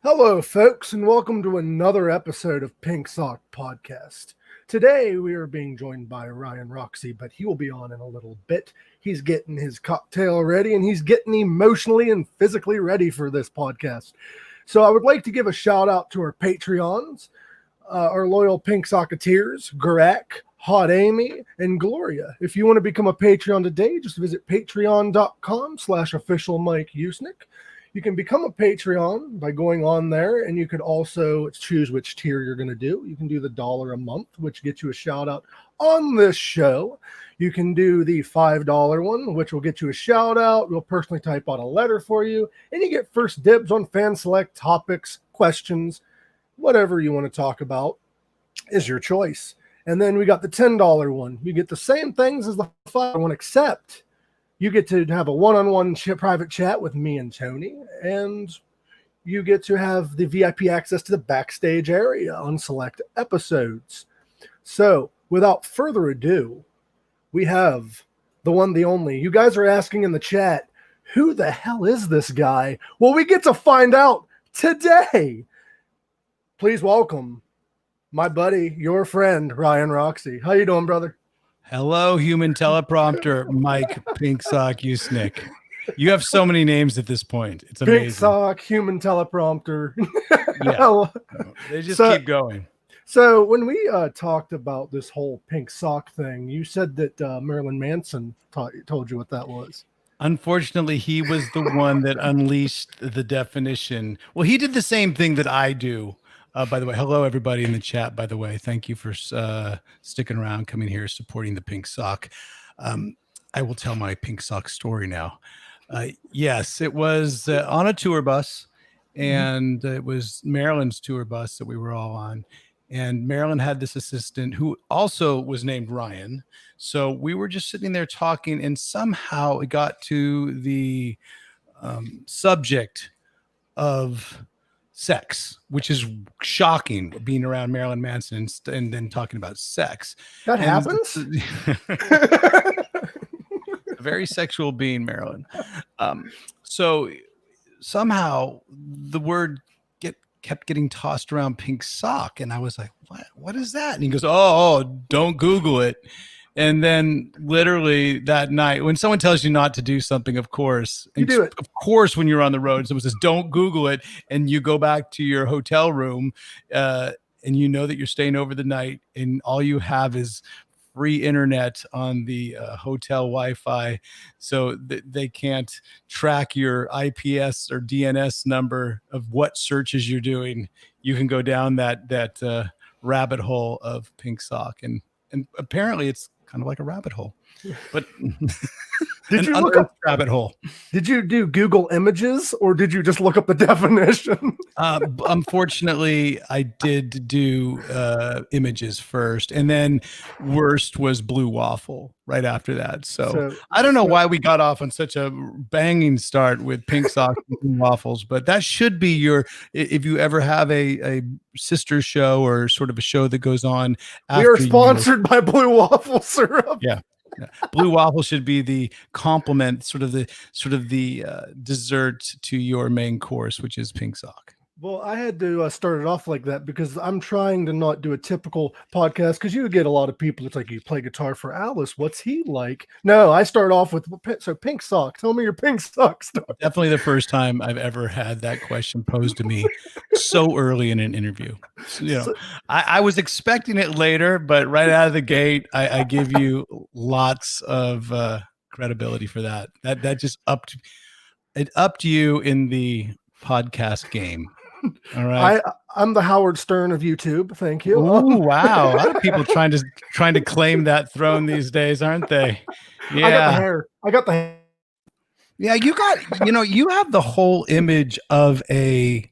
Hello, folks, and welcome to another episode of Pink Sock Podcast. Today, we are being joined by Ryan Roxie, but he will be on in a little bit. He's getting his cocktail ready, and he's getting emotionally and physically ready for this podcast. So I would like to give a shout out to our Patreons, our loyal Pink Socketeers, Garak, Hot Amy, and Gloria. If you want to become a Patreon today, just visit patreon.com/official Mike Usnick. You can become a Patreon by going on there, and you could also choose which tier you're going to do. You can do the $1 a month, which gets you a shout out on this show. You can do the $5 one, which will get you a shout out. We'll personally type out a letter for you, and you get first dibs on fan select topics, questions, whatever you want to talk about is your choice. And then we got the $10 one. You get the same things as the $5 one, except you get to have a one-on-one private chat with me and Tony, and you get to have the VIP access to the backstage area on select episodes. So, without further ado, we have the one, the only. You guys are asking in the chat, who the hell is this guy? Well, we get to find out today. Please welcome my buddy, your friend, Ryan Roxie. How you doing, brother? Hello, human teleprompter, Mike Pink Sock Usnick. You have so many names at this point. It's amazing. Pink Sock, human teleprompter. Yeah, they just keep going. So when we talked about this whole Pink Sock thing, you said that Marilyn Manson told you what that was. Unfortunately, he was the one that unleashed the definition. Well, he did the same thing that I do. By the way, hello, everybody in the chat, by the way. Thank you for sticking around, coming here, supporting the Pink Sock. I will tell my Pink Sock story now. Yes, it was on a tour bus, and it was Marilyn's tour bus that we were all on. And Marilyn had this assistant who also was named Ryan. So we were just sitting there talking, and somehow it got to the subject of sex, which is shocking, being around Marilyn Manson and then talking about sex. That happens? A very sexual being, Marilyn. So somehow the word kept getting tossed around, Pink Sock. And I was like, what is that? And he goes, oh, don't Google it. And then literally that night, when someone tells you not to do something, of course, you do it. Of course, when you're on the road, someone says, don't Google it. And you go back to your hotel room and you know that you're staying over the night and all you have is free internet on the hotel Wi-Fi. So they can't track your IPS or DNS number of what searches you're doing. You can go down that rabbit hole of Pink Sock. And apparently it's kind of like a rabbit hole, but did you look up rabbit hole? Did you do Google Images or did you just look up the definition? Unfortunately, I did do images first, and then worst was Blue Waffle right after that. So I don't know why we got off on such a banging start with Pink Sock and Waffles, but that should be if you ever have a sister show or sort of a show that goes on. We are sponsored by Blue Waffle Syrup. Yeah. Blue Waffle should be the complement, sort of the dessert to your main course, which is Pink Sock. Well, I had to start it off like that because I'm trying to not do a typical podcast because you get a lot of people. It's like, you play guitar for Alice. What's he like? No, I start off with, so Pink Sock. Tell me your Pink Sock story. Definitely the first time I've ever had that question posed to me so early in an interview. So, I was expecting it later, but right out of the gate, I give you lots of credibility for that. That just upped you in the podcast game. All right. I'm the Howard Stern of YouTube. Thank you. Ooh, wow. A lot of people trying to claim that throne these days, aren't they? Yeah. I got the hair. Yeah, you have the whole image of a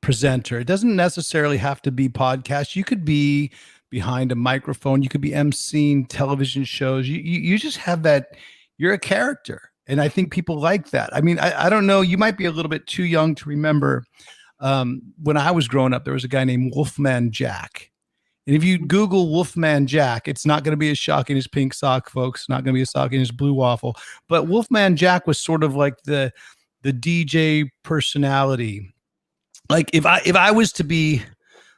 presenter. It doesn't necessarily have to be podcast. You could be behind a microphone. You could be emceeing television shows. You just have that. You're a character. And I think people like that. I mean, I don't know. You might be a little bit too young to remember. When I was growing up, there was a guy named Wolfman Jack. And if you Google Wolfman Jack, it's not going to be as shocking as Pink Sock, folks. Not going to be as shocking as Blue Waffle. But Wolfman Jack was sort of like the DJ personality like if I was to be,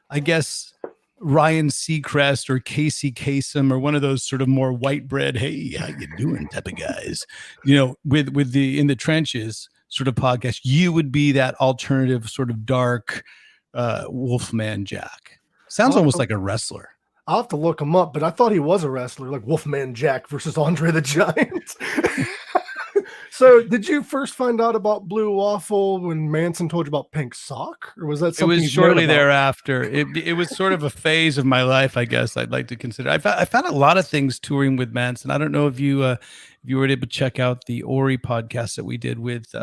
I guess, Ryan Seacrest or Casey Kasem or one of those sort of more white bread, hey, how you doing type of guys, with the In the Trenches sort of podcast, you would be that alternative sort of dark Wolfman Jack. Sounds almost like a wrestler. I'll have to look him up, but I thought he was a wrestler, like Wolfman Jack versus Andre the Giant. So did you first find out about Blue Waffle when Manson told you about Pink Sock? Or was that something It was shortly thereafter. It was sort of a phase of my life, I guess, I'd like to consider. I found a lot of things touring with Manson. I don't know if you were able to check out the Ori podcast that we did with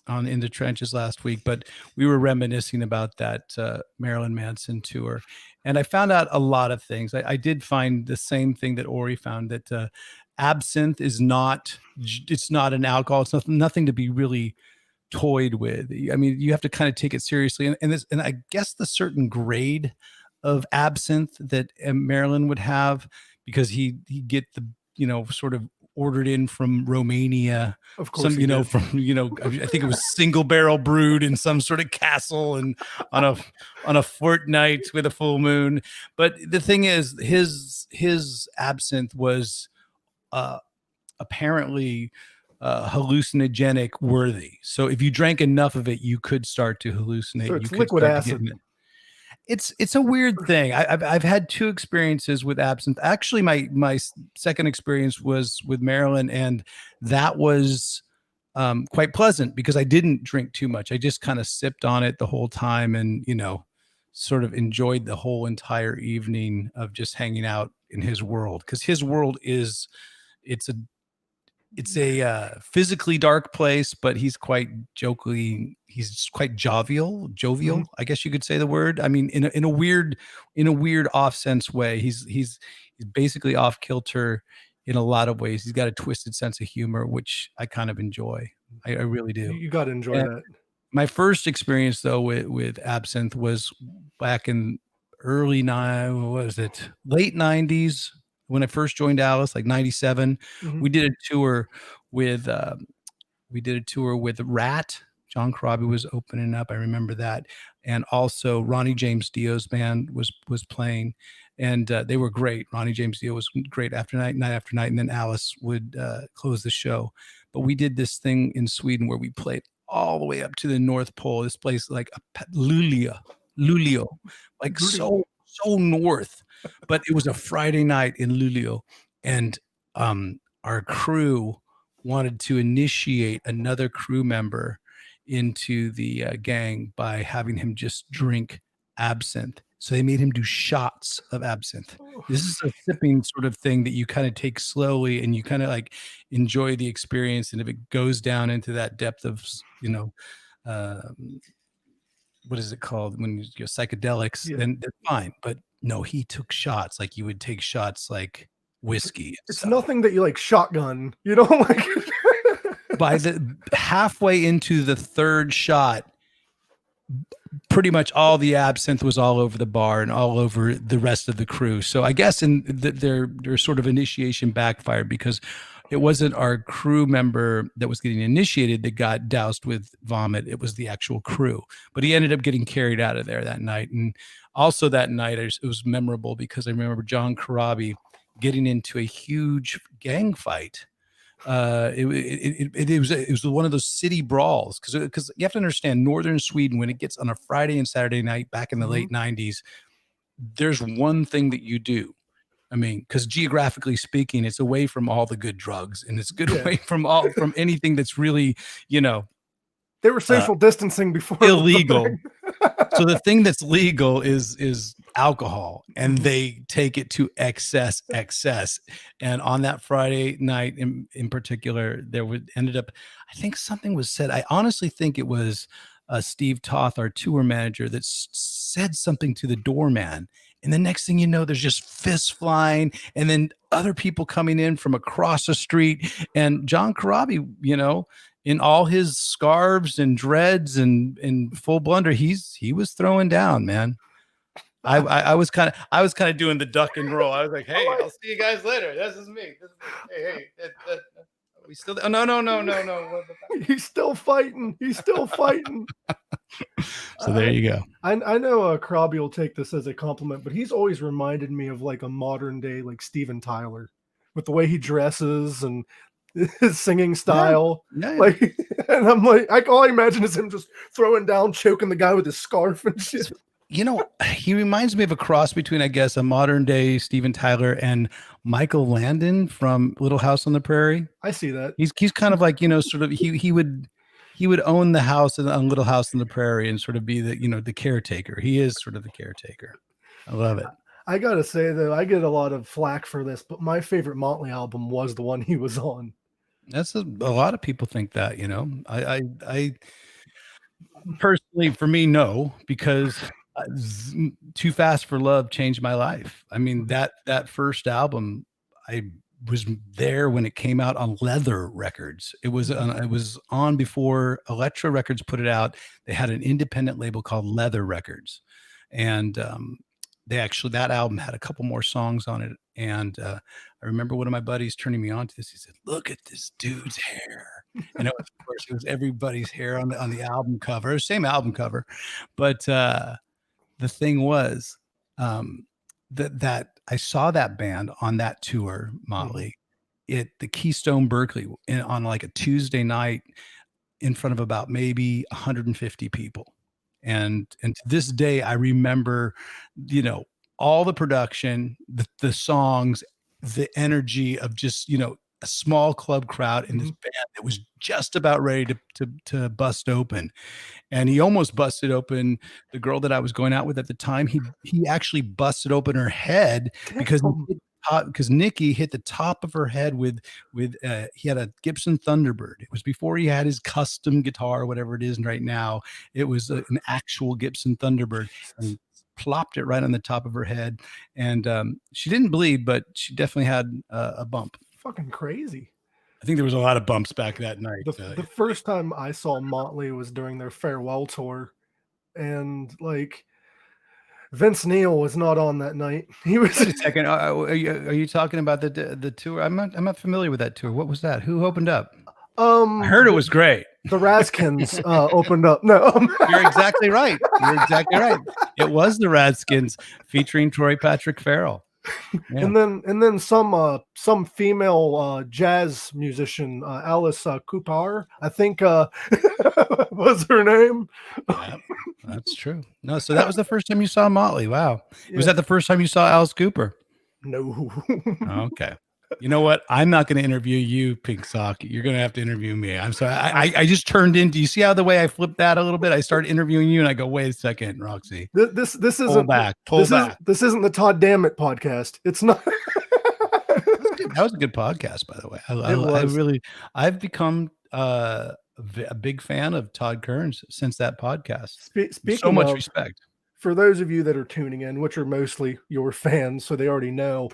on In the Trenches last week, but we were reminiscing about that Marilyn Manson tour. And I found out a lot of things. I did find the same thing that Ori found, that absinthe is not an alcohol. It's nothing to be really toyed with. I mean, you have to kind of take it seriously. And I guess the certain grade of absinthe that Marilyn would have, because he'd get the, sort of ordered in from Romania, of course, from, I think it was single barrel brewed in some sort of castle and on a fortnight with a full moon. But the thing is, his absinthe was apparently hallucinogenic worthy. So if you drank enough of it, you could start to hallucinate. So it's you liquid acid. It's a weird thing. I've had two experiences with absinthe. Actually, my second experience was with Marilyn, and that was quite pleasant because I didn't drink too much. I just kind of sipped on it the whole time, and sort of enjoyed the whole entire evening of just hanging out in his world, because his world it's a physically dark place, but he's quite jokingly, he's quite jovial, Mm-hmm. I guess you could say the word. I mean, in a weird off sense way. He's basically off kilter in a lot of ways. He's got a twisted sense of humor, which I kind of enjoy. I really do. You got to enjoy that. My first experience though with absinthe was back in late 90s, when I first joined Alice, like 97. Mm-hmm. We did a tour with Rat. John Corabi was opening up. I remember that. And also Ronnie James Dio's band was playing, and they were great. Ronnie James Dio was great after night after night. And then Alice would close the show. But we did this thing in Sweden where we played all the way up to the North Pole. This place like Luleå, like so north. But it was a Friday night in Luleå, and our crew wanted to initiate another crew member into the gang by having him just drink absinthe. So they made him do shots of absinthe. This is a sipping sort of thing that you kind of take slowly, and you kind of like enjoy the experience. And if it goes down into that depth of, what is it called when you go psychedelics, then they're fine. But no, he took shots like you would take shots like whiskey. It's nothing that you like shotgun, like. By the halfway into the third shot, pretty much all the absinthe was all over the bar and all over the rest of the crew. So I guess their sort of initiation backfired, because it wasn't our crew member that was getting initiated that got doused with vomit. It was the actual crew. But he ended up getting carried out of there that night. And also that night, it was memorable because I remember John Corabi getting into a huge gang fight. It was one of those city brawls, because you have to understand, northern Sweden, when it gets on a Friday and Saturday night back in the late 90s, there's one thing that you do. I mean, because geographically speaking, it's away from all the good drugs, and it's good away from anything that's really, they were social distancing before illegal. So the thing that's legal is alcohol, and they take it to excess. And on that Friday night in particular, ended up, I think something was said. I honestly think it was Steve Toth, our tour manager, that said something to the doorman. And the next thing you know, there's just fists flying, and then other people coming in from across the street. And John Corabi, in all his scarves and dreads and in full blunder, he was throwing down, man. I was kind of doing the duck and roll. I was like, hey, I'll see you guys later. This is me. Hey, we still? Oh, no. He's still fighting. So there you go. I know Crobby will take this as a compliment, but he's always reminded me of like a modern day like Steven Tyler with the way he dresses and his singing style. Yeah. Like, and I'm like, all I imagine is him just throwing down, choking the guy with his scarf and shit. You know, he reminds me of a cross between, I guess, a modern day Steven Tyler and Michael Landon from Little House on the Prairie. I see that. He's kind of like, you know, sort of he would own the house on Little House on the Prairie and sort of be the, you know, the caretaker. He is sort of the caretaker. I love it. I gotta say though, I get a lot of flack for this, but my favorite Motley album was the one he was on. That's a lot of people think that, you know. I personally, for me, no, because Too Fast for Love changed my life. I mean, that first album, I was there when it came out on Leather Records. It was on before Elektra Records put it out. They had an independent label called Leather Records, and that album had a couple more songs on it. And I remember one of my buddies turning me on to this. He said, "Look at this dude's hair." And it was everybody's hair on the album cover, same album cover. But the thing was that I saw that band on that tour, Motley, at the Keystone Berkeley on like a Tuesday night in front of about maybe 150 people. And to this day, I remember, you know, all the production, the songs, the energy of just, you know, a small club crowd in this band that was just about ready to bust open. And he almost busted open the girl that I was going out with at the time. He actually busted open her head because Nikki hit the top of her head with he had a Gibson Thunderbird. It was before he had his custom guitar, whatever it is right now. It was an actual Gibson Thunderbird, and he plopped it right on the top of her head. And she didn't bleed, but she definitely had a bump. Fucking crazy. I think there was a lot of bumps back that night. The first time I saw Motley was during their farewell tour, and like Vince Neil was not on that night. He was. Wait a second. Are you talking about the tour? I'm not familiar with that tour. What was that? Who opened up? I heard it was great. The Radskins opened up. No, you're exactly right. You're exactly right. It was the Radskins featuring Troy Patrick Farrell. Yeah. And then some female jazz musician, Alice Cooper, I think was her name. Yeah, that's true. No, so that was the first time you saw Motley. Wow. Yeah. Was that the first time you saw Alice Cooper? No. Okay. You know what? I'm not going to interview you, Pink Sock. You're going to have to interview me. I'm sorry. I just turned into. You see how the way I flipped that a little bit? I started interviewing you, and I go, "Wait a second, Roxie. This isn't pull back. This isn't the Todd Dammit podcast. It's not." That was a good podcast, by the way. I've become a big fan of Todd Kearns since that podcast. Speaking so much respect for those of you that are tuning in, which are mostly your fans, so they already know,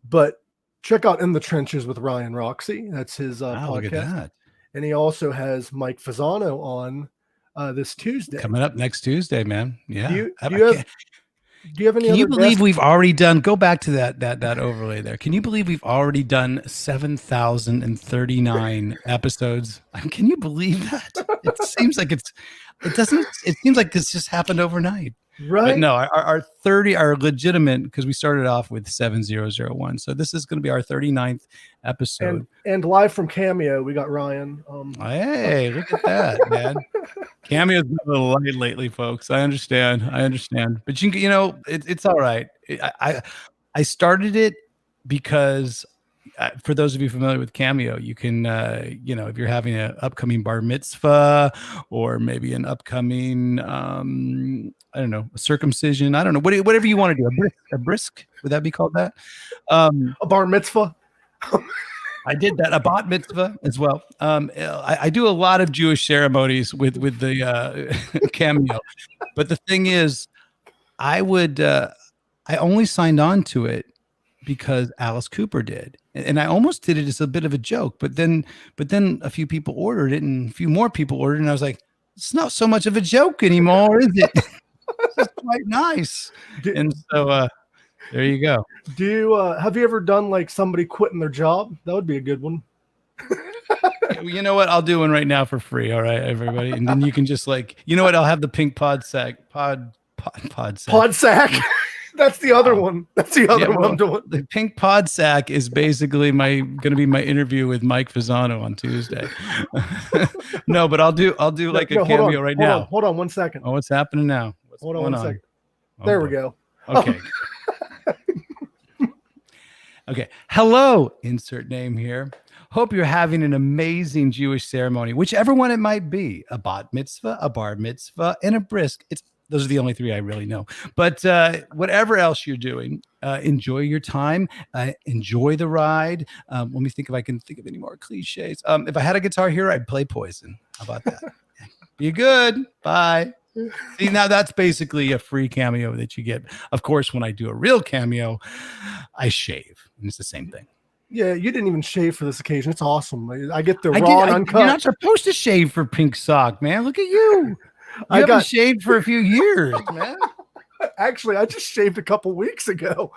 but. Check out In the Trenches with Ryan Roxie. That's his podcast. Look at that. And he also has Mike Fasano on this Tuesday. Coming up next Tuesday, man. Yeah. Do you have any? Can you believe we've already done? Go back to that overlay there. Can you believe we've already done 7,039 episodes? Can you believe that? It seems like it seems like this just happened overnight. Right. But no, our 30 are legitimate because we started off with 7001. So this is going to be our 39th episode. And live from Cameo, we got Ryan. Hey, look at that, man. Cameo's been a little light lately, folks. I understand. But you know, it's all right. I started it because for those of you familiar with Cameo, you can, you know, if you're having an upcoming bar mitzvah or maybe an upcoming, I don't know, a circumcision. I don't know, whatever you want to do. A brisk, would that be called that? A bar mitzvah. I did that. A bat mitzvah as well. I do a lot of Jewish ceremonies with the Cameo, but the thing is, I only signed on to it because Alice Cooper did. And I almost did it as a bit of a joke, but then a few people ordered it and a few more people ordered it. And I was like, it's not so much of a joke anymore, is it? It's quite nice. And so there you go. Have you ever done like somebody quitting their job? That would be a good one. You know what? I'll do one right now for free. All right, everybody. And then you can just you know what? I'll have the pink pod sack. Pod sack. Pod sack. That's the other one. That's the other one I'm doing. The pink pod sack is basically going to be my interview with Mike Fasano on Tuesday. No, but I'll do like a cameo right now. Hold on 1 second. Oh, what's happening now? Hold on 1 second. Oh, there we go. Okay. Okay. Hello, insert name here. Hope you're having an amazing Jewish ceremony, whichever one it might be. A bat mitzvah, a bar mitzvah, and a bris. Those are the only three I really know. But whatever else you're doing, enjoy your time. Enjoy the ride. Let me think if I can think of any more cliches. If I had a Guitar Hero, I'd play Poison. How about that? Be good. Bye. See, now that's basically a free cameo that you get. Of course, when I do a real cameo, I shave. And it's the same thing. Yeah, you didn't even shave for this occasion. It's awesome. I get the raw and uncut. You're not supposed to shave for Pink Sock, man. Look at you. I haven't shaved for a few years, man. Actually, I just shaved a couple weeks ago.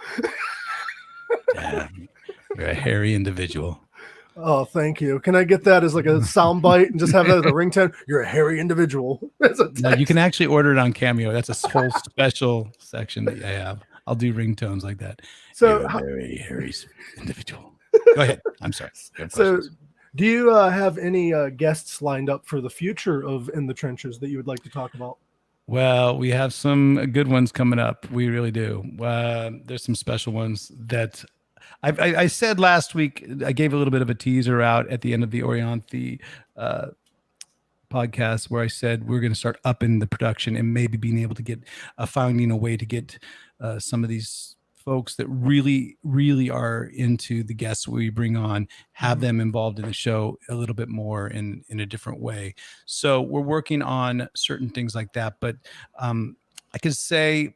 Damn, you're a hairy individual. Oh, thank you. Can I get that as like a sound bite and just have that as a ringtone? You're a hairy individual. No, you can actually order it on Cameo. That's a whole special section that I have. I'll do ringtones like that. So, you're a very hairy individual. Go ahead. I'm sorry. So, do you have any guests lined up for the future of In the Trenches that you would like to talk about? Well, we have some good ones coming up. We really do. There's some special ones that I said last week. I gave a little bit of a teaser out at the end of the Orianthe podcast where I said we're going to start upping the production and maybe being able to get finding a way to get some of these folks that really, really are into the guests we bring on, have them involved in the show a little bit more in a different way. So we're working on certain things like that. But I could say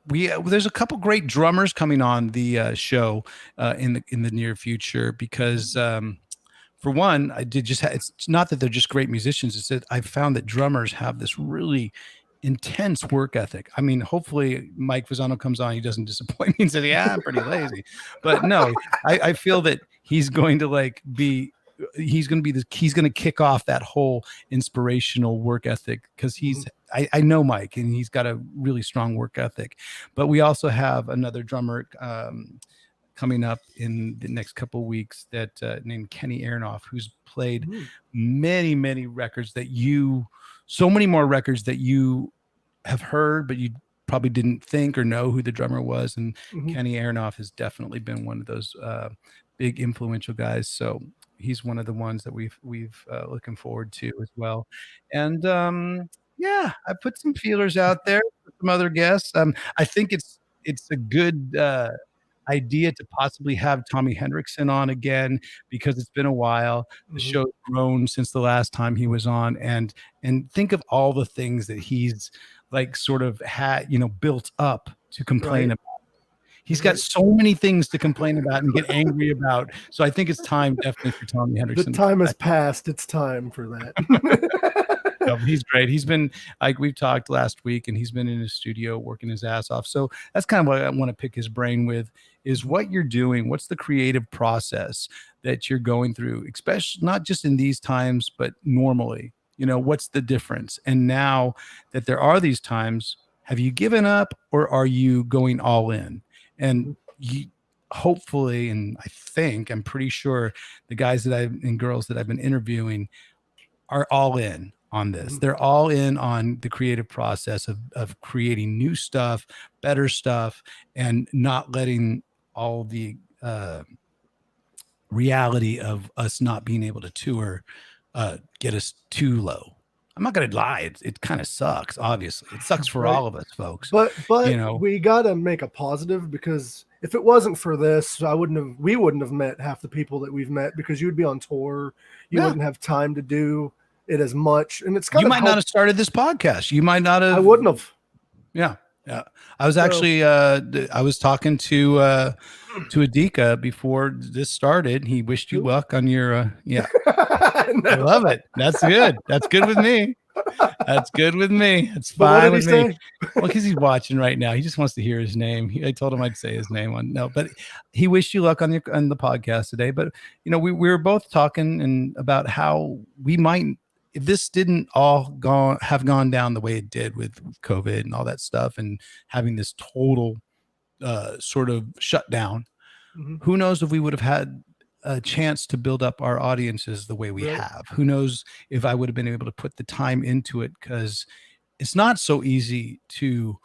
there's a couple great drummers coming on the show in the near future because for one, it's not that they're just great musicians. It's that I've found that drummers have this really intense work ethic. I mean, hopefully Mike Fasano comes on. He doesn't disappoint me and says, yeah, I'm pretty lazy. But no, I feel that he's going to he's going to kick off that whole inspirational work ethic because I know Mike and he's got a really strong work ethic. But we also have another drummer coming up in the next couple of weeks that named Kenny Aronoff, who's played many, many records so many more records that you have heard, but you probably didn't think or know who the drummer was. And Kenny Aronoff has definitely been one of those big influential guys. So he's one of the ones that we've looking forward to as well. And I put some feelers out there for some other guests. I think it's a good idea to possibly have Tommy Hendrickson on again because it's been a while. The show's grown since the last time he was on, and think of all the things that he's sort of had, built up to complain about. He's got so many things to complain about and get angry about. So I think it's time definitely for Tommy Hendrickson. The time has passed. It's time for that. No, he's great. He's been we've talked last week, and he's been in his studio working his ass off. So that's kind of what I want to pick his brain with is what you're doing. What's the creative process that you're going through, especially not just in these times, but normally, what's the difference? And now that there are these times, have you given up or are you going all in? And you hopefully, and I'm pretty sure the guys and girls that I've been interviewing are all in on this. They're all in on the creative process of creating new stuff, better stuff, and not letting all the reality of us not being able to tour get us too low. I'm not going to lie. It kind of sucks. Obviously it sucks for all of us folks, but we got to make a positive because if it wasn't for this, we wouldn't have met half the people that we've met because you would be on tour. You wouldn't have time to do it as much. And it's you might not have started this podcast. You might not have. I wouldn't have. Yeah. I was actually I was talking to Adika before this started. He wished you luck on your I love it. That's good. That's good with me. That's good with me. It's But what fine did he with me. say? Well, because he's watching right now. He just wants to hear his name. I told him I'd say his name on no, but he wished you luck on the podcast today. But we were both talking and about how we might, if this didn't all have gone down the way it did with COVID and all that stuff, and having this total sort of shutdown, who knows if we would have had a chance to build up our audiences the way we have. Who knows if I would have been able to put the time into it, because it's not so easy to,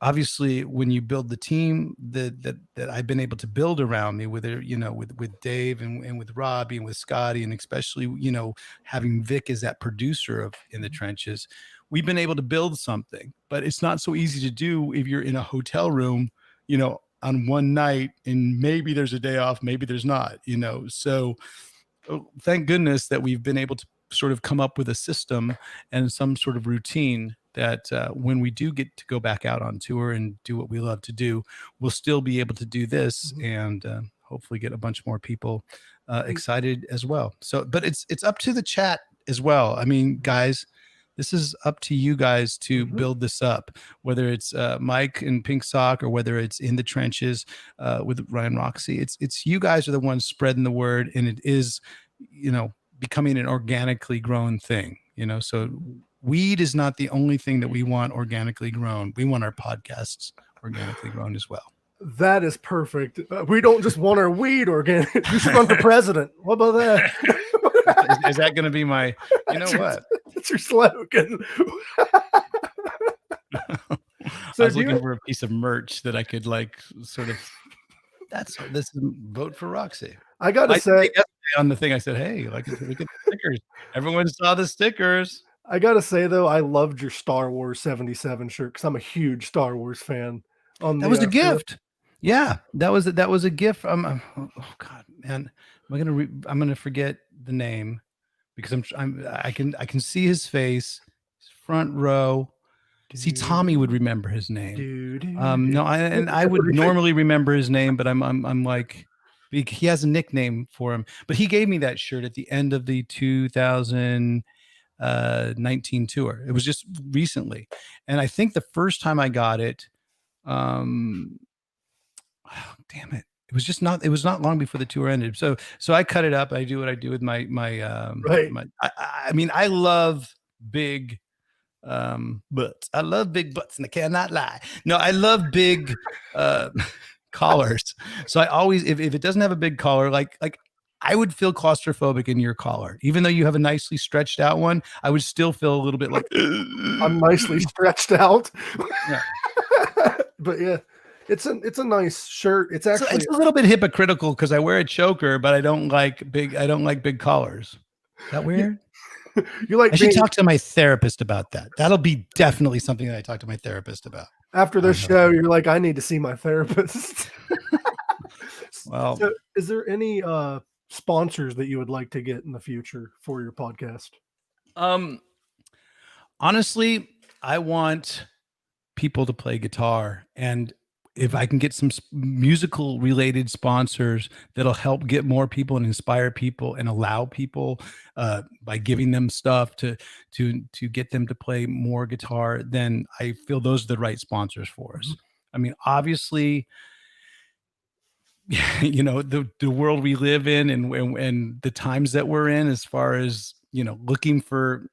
obviously, when you build the team that I've been able to build around me, with with Dave and with Robbie and with Scotty, and especially having Vic as that producer of In the Trenches, we've been able to build something. But it's not so easy to do if you're in a hotel room, on one night, and maybe there's a day off, maybe there's not, so thank goodness that we've been able to sort of come up with a system and some sort of routine that when we do get to go back out on tour and do what we love to do, we'll still be able to do this and hopefully get a bunch more people excited as well. So, but it's up to the chat as well. I mean, guys, this is up to you guys to build this up, whether it's Mike and Pink Sock, or whether it's In the Trenches with Ryan Roxie. It's you guys are the ones spreading the word, and it is, becoming an organically grown thing. So weed is not the only thing that we want organically grown. We want our podcasts organically grown as well. That is perfect. We don't just want our weed organic. You should run for president. What about that? Is that going to be my? What? That's your slogan. So I was looking for a piece of merch that I could sort of. This is vote for Roxie. I gotta say, on the thing I said, hey, look at the stickers. Everyone saw the stickers. I gotta say though, I loved your Star Wars 77 shirt because I'm a huge Star Wars fan. That was a gift. Yeah, that was a gift. Oh God, man, I'm gonna forget the name because I can see his face, front row. See, Tommy would remember his name. No, I would normally remember his name, but I'm like, he has a nickname for him. But he gave me that shirt at the end of the 2019 tour. It was just recently, and I think the first time I got it, damn it. It was not long before the tour ended. So I cut it up. I do what I do with my I mean, I love big butts. I love big butts, and I cannot lie. No, I love big collars. So I always, if it doesn't have a big collar, like I would feel claustrophobic in your collar, even though you have a nicely stretched out one. I would still feel a little bit like I'm nicely stretched out. Yeah. But yeah. It's a nice shirt. It's actually it's a little bit hypocritical because I wear a choker, but I don't like big collars. Is that weird? I should talk to my therapist about that. That'll be definitely something that I talk to my therapist about. After this show, you're like, I need to see my therapist. Well, so is there any sponsors that you would like to get in the future for your podcast? Honestly, I want people to play guitar, and if I can get some musical related sponsors that'll help get more people and inspire people and allow people by giving them stuff to get them to play more guitar, then I feel those are the right sponsors for us. I mean, obviously, the world we live in and the times that we're in, as far as, looking for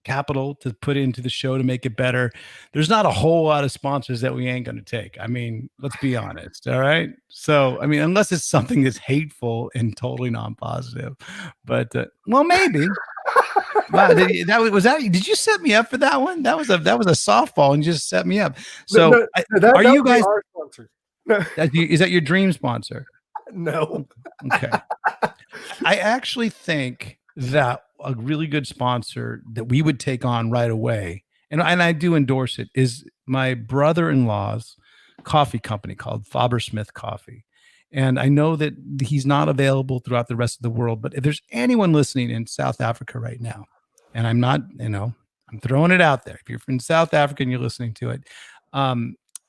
capital to put into the show to make it better, there's not a whole lot of sponsors that we ain't going to take. I mean, let's be honest. All right. So, I mean, unless it's something that's hateful and totally non-positive, but well, maybe. Wow, did you set me up for that one? That was a softball and you just set me up. So are you guys our sponsor? Is that your dream sponsor? No. Okay. I actually think that a really good sponsor that we would take on right away, and I do endorse it, is my brother-in-law's coffee company called Fabersmith Coffee. And I know that he's not available throughout the rest of the world, but if there's anyone listening in South Africa right now, and I'm not, I'm throwing it out there. If you're from South Africa and you're listening to it,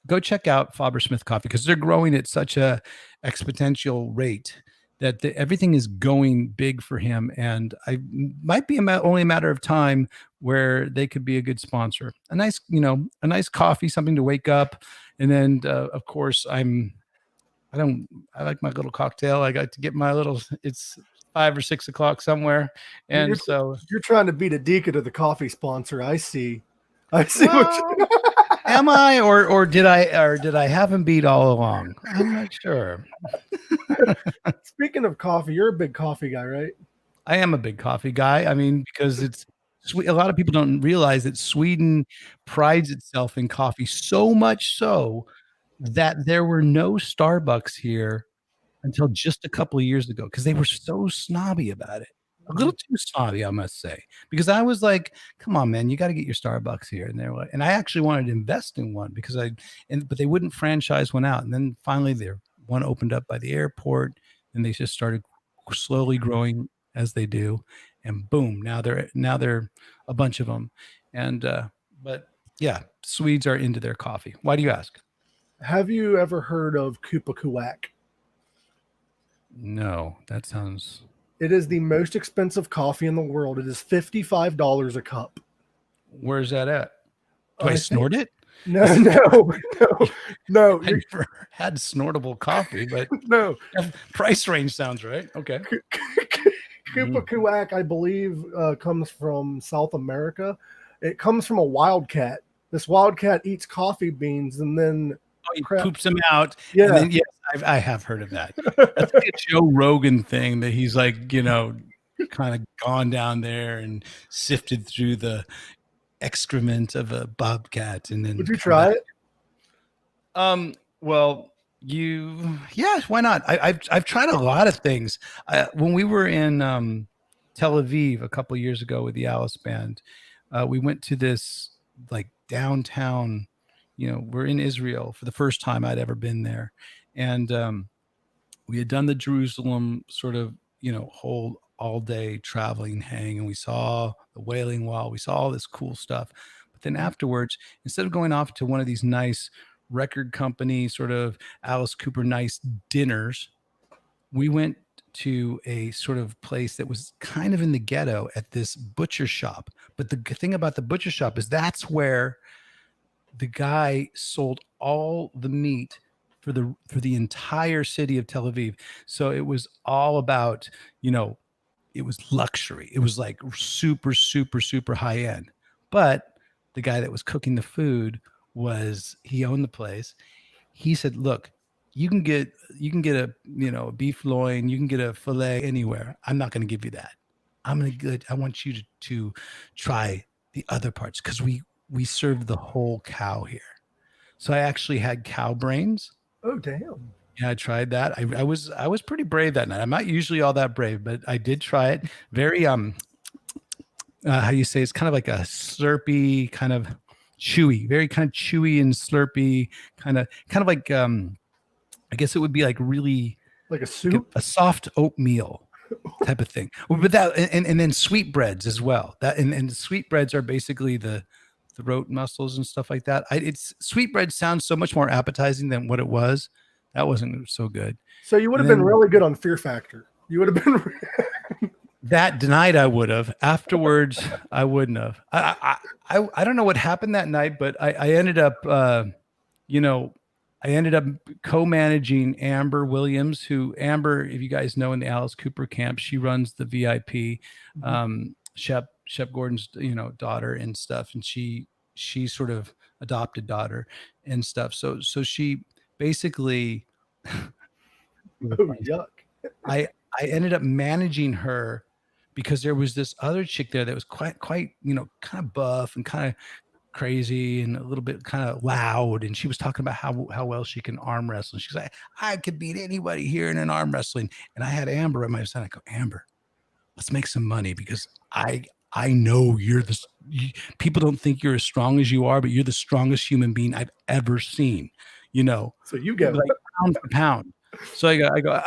go check out Fabersmith Coffee, because they're growing at such a exponential rate that everything is going big for him, and I might be only a matter of time where they could be a good sponsor. A nice, a nice coffee, something to wake up, and then of course I like my little cocktail. I got to get my little. It's 5 or 6 o'clock somewhere, and you're trying to beat a deacon to the coffee sponsor. I see. Well, am I, or did I have him beat all along? I'm not sure. Speaking of coffee, you're a big coffee guy, right? I am a big coffee guy. I mean, because it's sweet. A lot of people don't realize that Sweden prides itself in coffee so much so that there were no Starbucks here until just a couple of years ago because they were so snobby about it. A little too snobby, I must say, because I was like, "Come on, man, you got to get your Starbucks here." And and I actually wanted to invest in one because but they wouldn't franchise one out. And then finally, one opened up by the airport, and they just started slowly growing as they do, and boom, now they're a bunch of them. And but yeah, Swedes are into their coffee. Why do you ask? Have you ever heard of Kupa Kuwak? No, that sounds. It is the most expensive coffee in the world. It is $55 a cup. Where's that at? Do I snort it? No. I never had snortable coffee, but no. Price range sounds right. Okay. Kupa Kuwak, I believe, comes from South America. It comes from a wildcat. This wildcat eats coffee beans and then he poops them out. Yeah. And then, yes, I have heard of that. That's like a Joe Rogan thing that he's like, kind of gone down there and sifted through the excrement of a bobcat. And then would you try it? Well, yeah, why not? I've tried a lot of things. When we were in Tel Aviv a couple of years ago with the Alice band, we went to this like downtown. We're in Israel for the first time I'd ever been there. And we had done the Jerusalem sort of, whole all day traveling hang, and we saw the Wailing Wall. We saw all this cool stuff. But then afterwards, instead of going off to one of these nice record company sort of Alice Cooper nice dinners, we went to a sort of place that was kind of in the ghetto at this butcher shop. But the thing about the butcher shop is that's where the guy sold all the meat for the entire city of Tel Aviv. So it was all about, it was luxury. It was like super, super, super high end. But the guy that was cooking the food he owned the place. He said, "Look, you can get a, a beef loin, you can get a filet anywhere. I'm not going to give you that. I want you to try the other parts because we serve the whole cow here." So I actually had cow brains. Oh, damn. Yeah, I tried that. I was pretty brave that night. I'm not usually all that brave, but I did try it. Very how do you say, it's kind of like a slurpy, kind of chewy, very kind of chewy and slurpy, kind of like I guess it would be like really like a soup, a soft oatmeal type of thing. But that and then sweetbreads as well. That and sweetbreads are basically the throat muscles and stuff like that. It's sweetbread sounds so much more appetizing than what it was. That wasn't so good. So you would have been really good on Fear Factor. You would have been that night. I would have. Afterwards, I wouldn't have. I don't know what happened that night, but I ended up, I ended up co-managing Amber Williams, who Amber, if you guys know, in the Alice Cooper camp, she runs the VIP. Shep Gordon's, daughter and stuff. And she sort of adopted daughter and stuff. So she basically, yuck. I ended up managing her because there was this other chick there that was quite, kind of buff and kind of crazy and a little bit kind of loud. And she was talking about how well she can arm wrestle. And she's like, "I could beat anybody here in an arm wrestling." And I had Amber at my side. I go, "Amber, let's make some money because I know people don't think you're as strong as you are, but you're the strongest human being I've ever seen, So you get like pound for pound." So I go,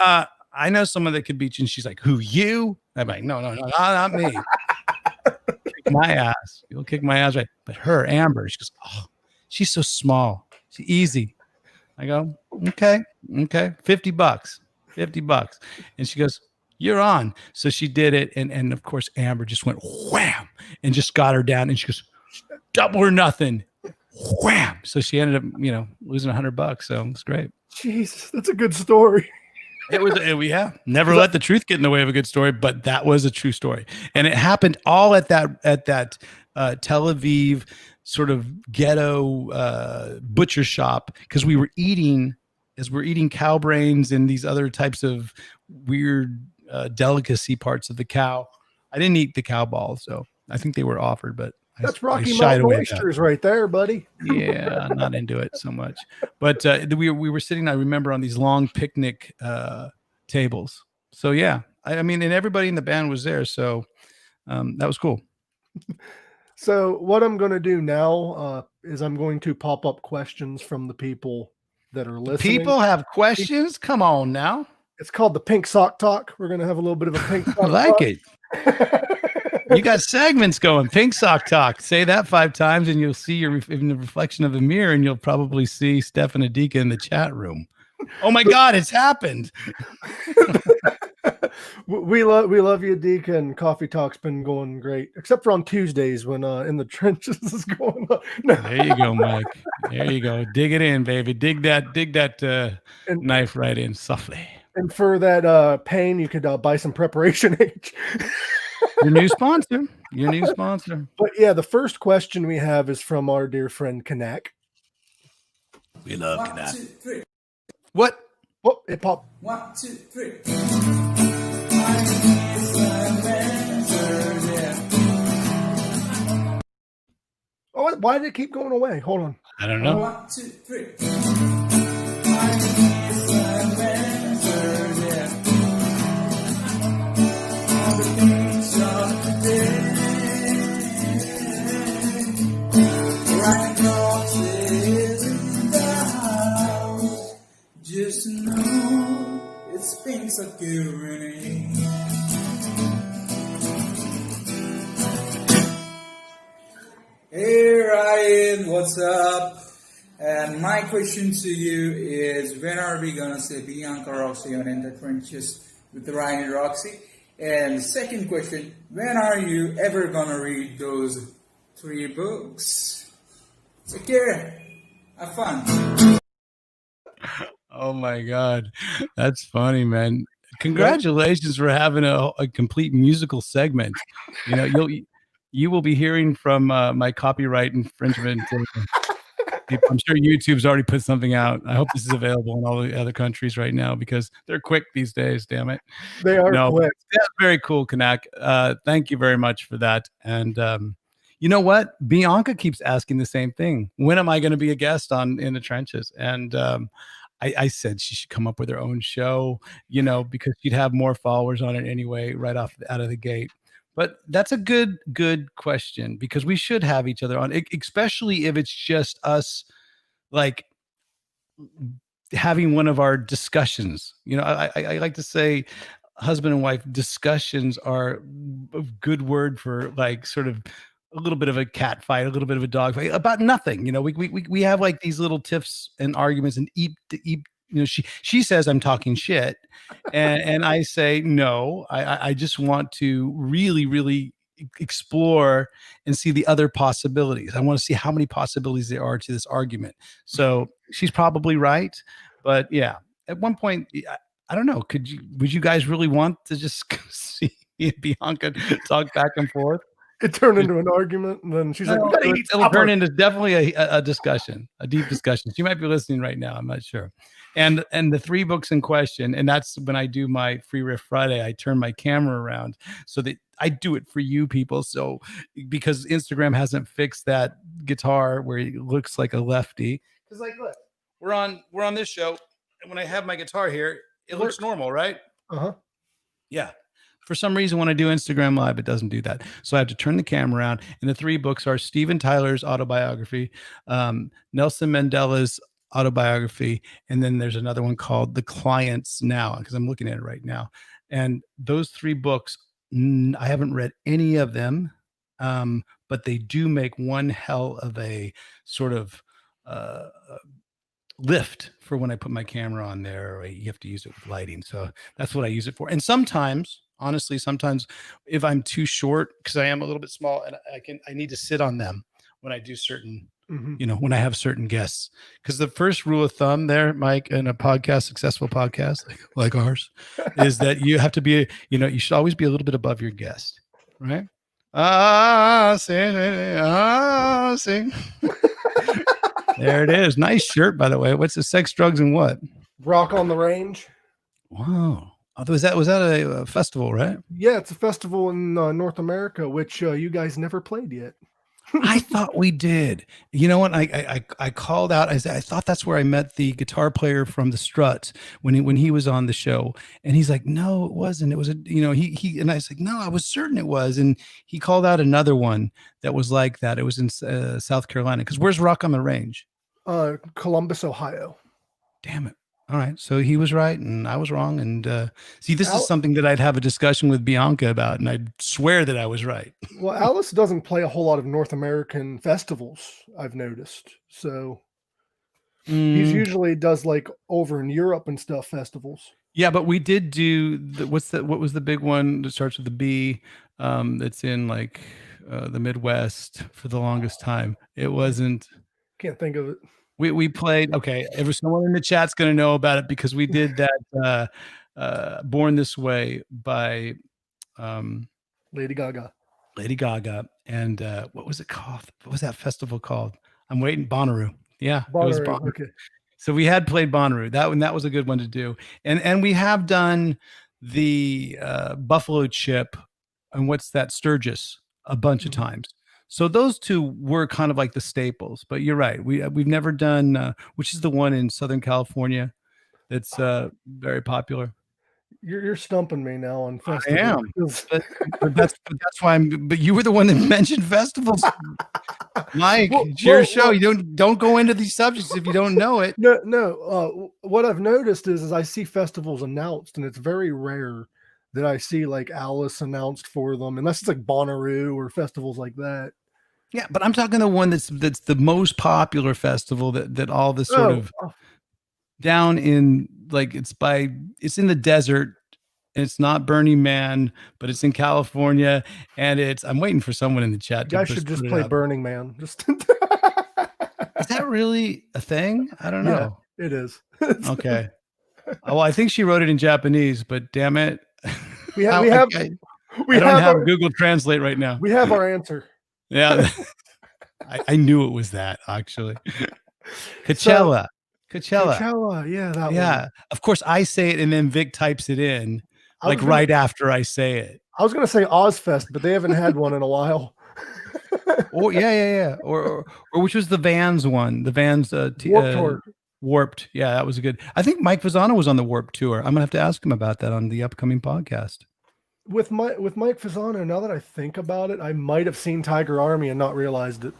"I know someone that could beat you." And she's like, "Who, you?" I'm like, no, not me. Kick my ass. You'll kick my ass, right? But her, Amber, she goes, "Oh, she's so small. She's easy." I go, okay, $50. $50. And she goes, you're on. So she did it. And of course, Amber just went wham and just got her down. And she goes, double or nothing. Wham. So she ended up, losing $100. So it's great. Jesus, that's a good story. It was, never let the truth get in the way of a good story, but that was a true story. And it happened all at that Tel Aviv sort of ghetto butcher shop, because we were eating cow brains and these other types of weird delicacy parts of the cow. I didn't eat the cow balls, so I think they were offered, but that's Rocky Mountain oysters right there, buddy. Yeah, not into it so much. But we were sitting, I remember, on these long picnic tables. So yeah, I mean, and everybody in the band was there, so that was cool. So what I'm going to do now is I'm going to pop up questions from the people that are listening. People have questions? Come on now. It's called the Pink Sock Talk. We're going to have a little bit of a pink sock I like talk. it. You got segments going. Pink Sock Talk. Say that 5 times and you'll see in the reflection of a mirror, and you'll probably see Stefan Adika in the chat room. Oh my God, it's happened. We love you, Adika, and Coffee Talk's been going great, except for on Tuesdays when In the Trenches is going on. There you go, Mike. There you go. Dig it in, baby. Dig that knife right in softly. And for that pain, you could buy some Preparation H. Your new sponsor. But yeah, the first question we have is from our dear friend Kanak. We love Kanak. 1, 2, 3. What? Oh, it popped. 1, 2, 3. Oh, why did it keep going away? Hold on. I don't know. 1, 2, 3. Ryan Roxie is in the house. Just know it's pink security. Hey Ryan, what's up? And my question to you is, when are we gonna see Bianca Roxie on In the Trenches with Ryan Roxie? And the second question, when are you ever gonna read those 3 books? Take care. Have fun. Oh my God. That's funny, man. Congratulations for having a complete musical segment. You will be hearing from my copyright infringement. I'm sure YouTube's already put something out. I hope this is available in all the other countries right now, because they're quick these days. Damn it. They are quick. That's very cool, Kanak. Thank you very much for that. And you know what? Bianca keeps asking the same thing. When am I going to be a guest on In the Trenches? And I said she should come up with her own show, because she'd have more followers on it anyway, right out of the gate. But that's a good question, because we should have each other on, especially if it's just us, like having one of our discussions. I like to say husband and wife discussions are a good word for, like, sort of a little bit of a cat fight, a little bit of a dog fight about nothing. We have like these little tiffs and arguments, and she says I'm talking shit, and I say no, I just want to really, really explore and see the other possibilities. I want to see how many possibilities there are to this argument. So she's probably right, but yeah, at one point, I don't know. Would you guys really want to just see Bianca talk back and forth? It turned into an argument, and then she's like, it'll turn into definitely a discussion, a deep discussion. She might be listening right now. I'm not sure. And the 3 books in question, and that's when I do my Free Riff Friday, I turn my camera around so that I do it for you people. So because Instagram hasn't fixed that guitar where it looks like a lefty. Because, like, look, we're on this show, and when I have my guitar here, it looks normal, right? Uh-huh. Yeah. For some reason, when I do Instagram Live, it doesn't do that. So I have to turn the camera around. And the 3 books are Steven Tyler's autobiography, Nelson Mandela's autobiography, and then there's another one called The Clients Now, because I'm looking at it right now. And those 3 books, I haven't read any of them, but they do make one hell of a sort of lift for when I put my camera on there, or you have to use it with lighting. So that's what I use it for. And sometimes, honestly, sometimes if I'm too short, because I am a little bit small and I need to sit on them when I do certain, when I have certain guests. Because the first rule of thumb there, Mike, in a podcast, successful podcast like ours, is that you have to be, you should always be a little bit above your guest, right? Sing. There it is. Nice shirt, by the way. What's the sex, drugs, and what? Rock on the Range. Wow. Oh, was that a festival, right? Yeah, it's a festival in North America, which you guys never played yet. I thought we did. You know what? I called out. I said, I thought that's where I met the guitar player from the Struts when he was on the show, and he's like, no, it wasn't. It was he and I was like, no, I was certain it was, and he called out another one that was like that. It was in South Carolina. Because where's Rock on the Range? Columbus, Ohio. Damn it. All right. So he was right and I was wrong. And see, this is something that I'd have a discussion with Bianca about, and I'd swear that I was right. Well, Alice doesn't play a whole lot of North American festivals, I've noticed. So he's usually does like over in Europe and stuff festivals. Yeah, but we did do what was the big one that starts with the B? That's in like the Midwest for the longest time. It wasn't. Can't think of it. We played, okay, someone in the chat's going to know about it because we did that Born This Way by Lady Gaga. And what was it called? What was that festival called? I'm waiting. Bonnaroo. Yeah, Bonnaroo, it was Bonnaroo. Okay. So we had played Bonnaroo. That was a good one to do. And we have done the Buffalo Chip and what's that, Sturgis, a bunch of times. So those two were kind of like the staples, but you're right. We've never done, which is the one in Southern California that's very popular. You're stumping me now on festivals. I am, but that's why But you were the one that mentioned festivals, Mike. It's your show. You don't go into these subjects if you don't know it. No. What I've noticed is I see festivals announced, and it's very rare that I see like Alice announced for them, unless it's like Bonnaroo or festivals like that. Yeah, but I'm talking the one that's the most popular festival that all this sort of down in, like, it's in the desert. And it's not Burning Man, but it's in California, and I'm waiting for someone in the chat. You guys should just play Burning Man. Is that really a thing? I don't know. Yeah, it is. Okay. Well, I think she wrote it in Japanese, but damn it. We don't have Google Translate right now. We have our answer. Yeah. I knew it was that, actually. Coachella. Yeah, that one. Of course, I say it, and then Vic types it in, right after I say it. I was going to say Ozfest, but they haven't had one in a while. Yeah. Or which was the Vans one? The Vans Warped. Yeah, that was good. I think Mike Fasano was on the Warped tour. I'm gonna have to ask him about that on the upcoming podcast. With Mike Fasano, now that I think about it, I might have seen Tiger Army and not realized it.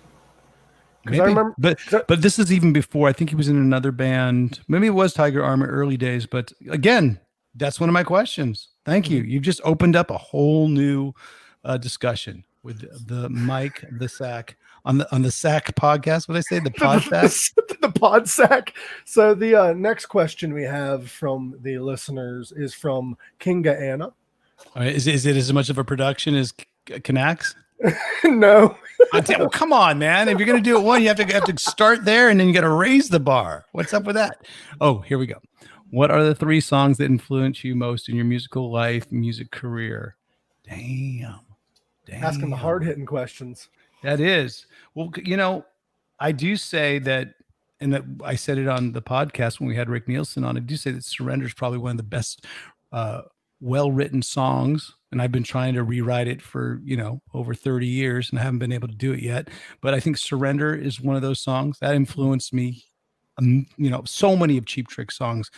Maybe, I remember, but this is even before. I think he was in another band. Maybe it was Tiger Army early days. But again, that's one of my questions. Thank you. You've just opened up a whole new discussion with the Mike the Sack on the Sack podcast. What did I say? The Pod Sack. The Pod Sack. So the next question we have from the listeners is from Kinga Anna. All right, is it as much of a production as Canax? No. Well, come on, man. If you're going to do it one, you have to start there, and then you got to raise the bar. What's up with that? Oh, here we go. What are the 3 songs that influence you most in your musical life, music career? Damn. Asking the hard-hitting questions. That is. Well, I do say that, and that I said it on the podcast when we had Rick Nielsen on, I do say that Surrender is probably one of the best well-written songs, and I've been trying to rewrite it for over 30 years, and I haven't been able to do it yet. But I think Surrender is one of those songs that influenced me. So many of Cheap Trick songs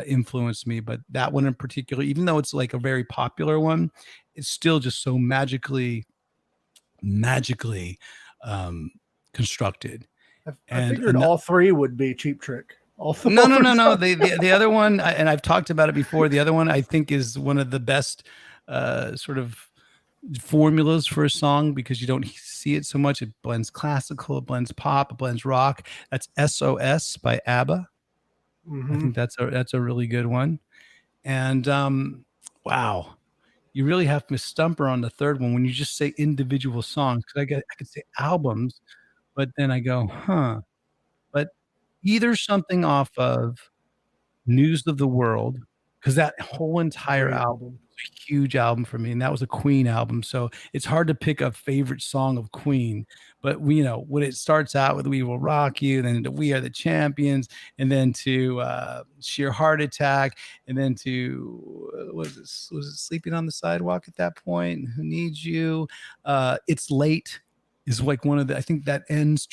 influenced me, but that one in particular, even though it's like a very popular one, it's still just so magically constructed. I figured all 3 would be Cheap Trick. No. The other one, and I've talked about it before. The other one I think is one of the best sort of formulas for a song, because you don't see it so much. It blends classical, it blends pop, it blends rock. That's SOS by ABBA. I think that's a really good one. And wow, you really have to stump her on the third one when you just say individual songs, because I could say albums, but then I go, huh. But either something off of News of the World, because that whole entire Great album was a huge album for me, and that was a Queen album, so it's hard to pick a favorite song of Queen. But we, when it starts out with "We Will Rock You," then to "We Are the Champions," and then to "Sheer Heart Attack," and then to was it "Sleeping on the Sidewalk" at that point? "Who Needs You?" "It's Late" is like one of the. I think that ends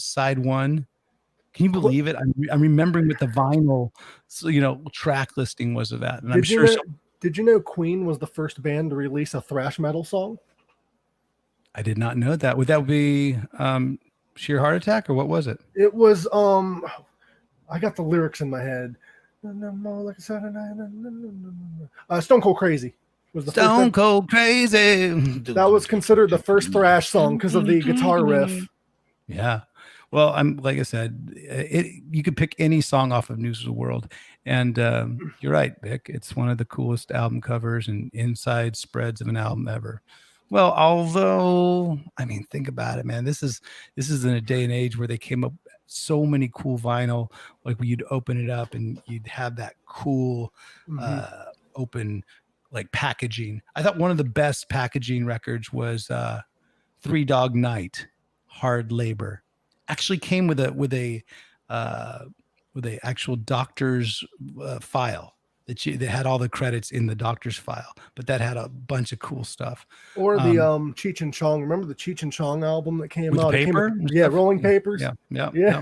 side one. Can you believe it? I'm remembering what the vinyl, track listing was of that, and I'm sure. Did you know Queen was the first band to release a thrash metal song? I did not know that. Would that be Sheer Heart Attack, or what was it? It was I got the lyrics in my head. Stone Cold Crazy was the Stone Cold Crazy. That was considered the first thrash song because of the guitar riff. Yeah. Well, like I said, you could pick any song off of News of the World, and you're right, Vic. It's one of the coolest album covers and inside spreads of an album ever. Well, although, I mean, think about it, man. This is in a day and age where they came up so many cool vinyl, like where you'd open it up and you'd have that cool open like packaging. I thought one of the best packaging records was Three Dog Night, Hard Labor. Actually came with a actual doctor's file that had all the credits in the doctor's file, but that had a bunch of cool stuff. Or the Cheech and Chong. Remember the Cheech and Chong album that came out? Paper? Rolling Papers. Yeah.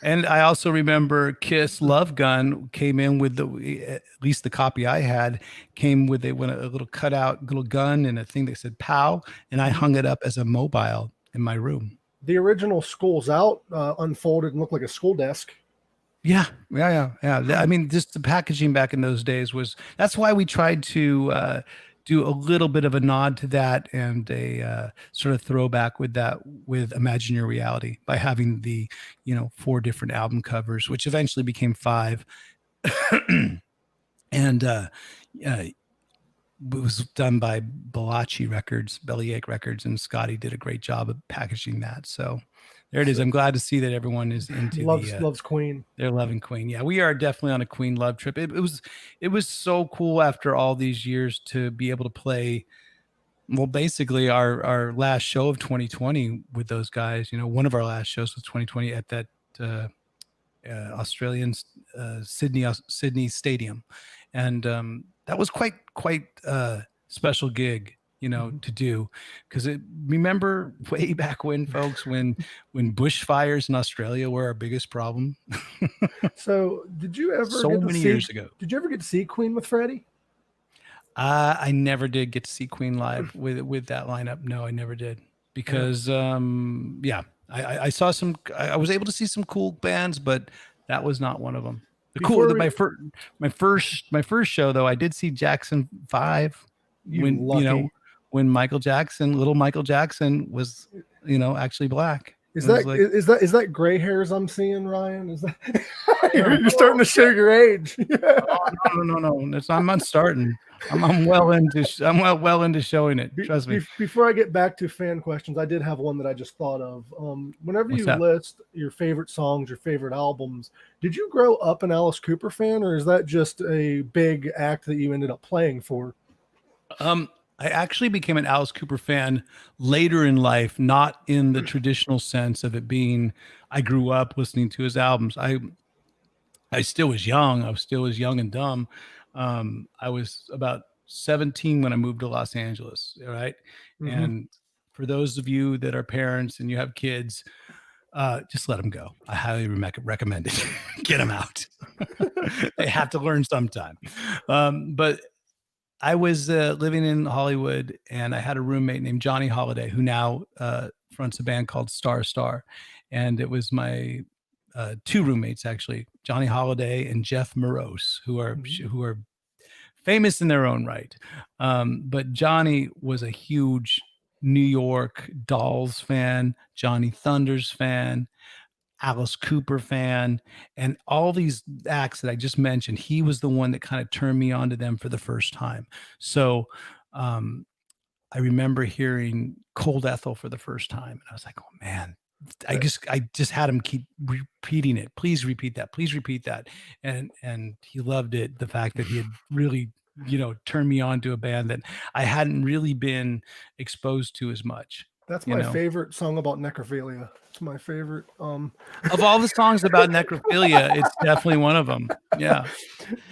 And I also remember Kiss Love Gun came in with at least the copy I had came with a little cutout little gun and a thing that said "POW," and I hung it up as a mobile in my room. The original School's Out unfolded and looked like a school desk. Yeah. I mean, just the packaging back in those days that's why we tried to do a little bit of a nod to that and a sort of throwback with Imagine Your Reality by having the, 4 different album covers, which eventually became 5. And it was done by Bellyache Records, and Scotty did a great job of packaging that. So there it is. I'm glad to see that everyone is into loves Queen. They're loving Queen. Yeah, we are definitely on a Queen love trip. It was so cool after all these years to be able to play. Well, basically our last show of 2020 with those guys. One of our last shows was 2020 at that Australian Sydney Stadium, and that was quite special gig, to do, because remember way back when, folks, when bushfires in Australia were our biggest problem. So did you ever years ago? Did you ever get to see Queen with Freddie? I never did get to see Queen live with that lineup. No, I never did, because I saw some. I was able to see some cool bands, but that was not one of them. My first show though, I did see Jackson 5 when Michael Jackson, little Michael Jackson was, actually black. Is that gray hairs I'm seeing, Ryan? Is that you're starting to show your age? No. I'm not starting. I'm well into showing it. Trust me. Before I get back to fan questions, I did have one that I just thought of. Whenever you list your favorite songs, your favorite albums, did you grow up an Alice Cooper fan, or is that just a big act that you ended up playing for? I actually became an Alice Cooper fan later in life, not in the traditional sense of it being, I grew up listening to his albums. I still was young. I was still as young and dumb. I was about 17 when I moved to Los Angeles. All right. Mm-hmm. And for those of you that are parents and you have kids, just let them go. I highly recommend it. Get them out. They have to learn sometime. But I was living in Hollywood, and I had a roommate named Johnny Holiday, who now fronts a band called Star. And it was my 2 roommates, actually, Johnny Holiday and Jeff Morose, who are famous in their own right. But Johnny was a huge New York Dolls fan, Johnny Thunders fan, Alice Cooper fan, and all these acts that I just mentioned. He was the one that kind of turned me on to them for the first time. So I remember hearing Cold Ethel for the first time, and I was like, oh man, I just had him keep repeating it. Please repeat that. Please repeat that. And he loved it. The fact that he had really, turned me on to a band that I hadn't really been exposed to as much. That's my favorite song about necrophilia. It's my favorite. Of all the songs about necrophilia, it's definitely one of them. Yeah.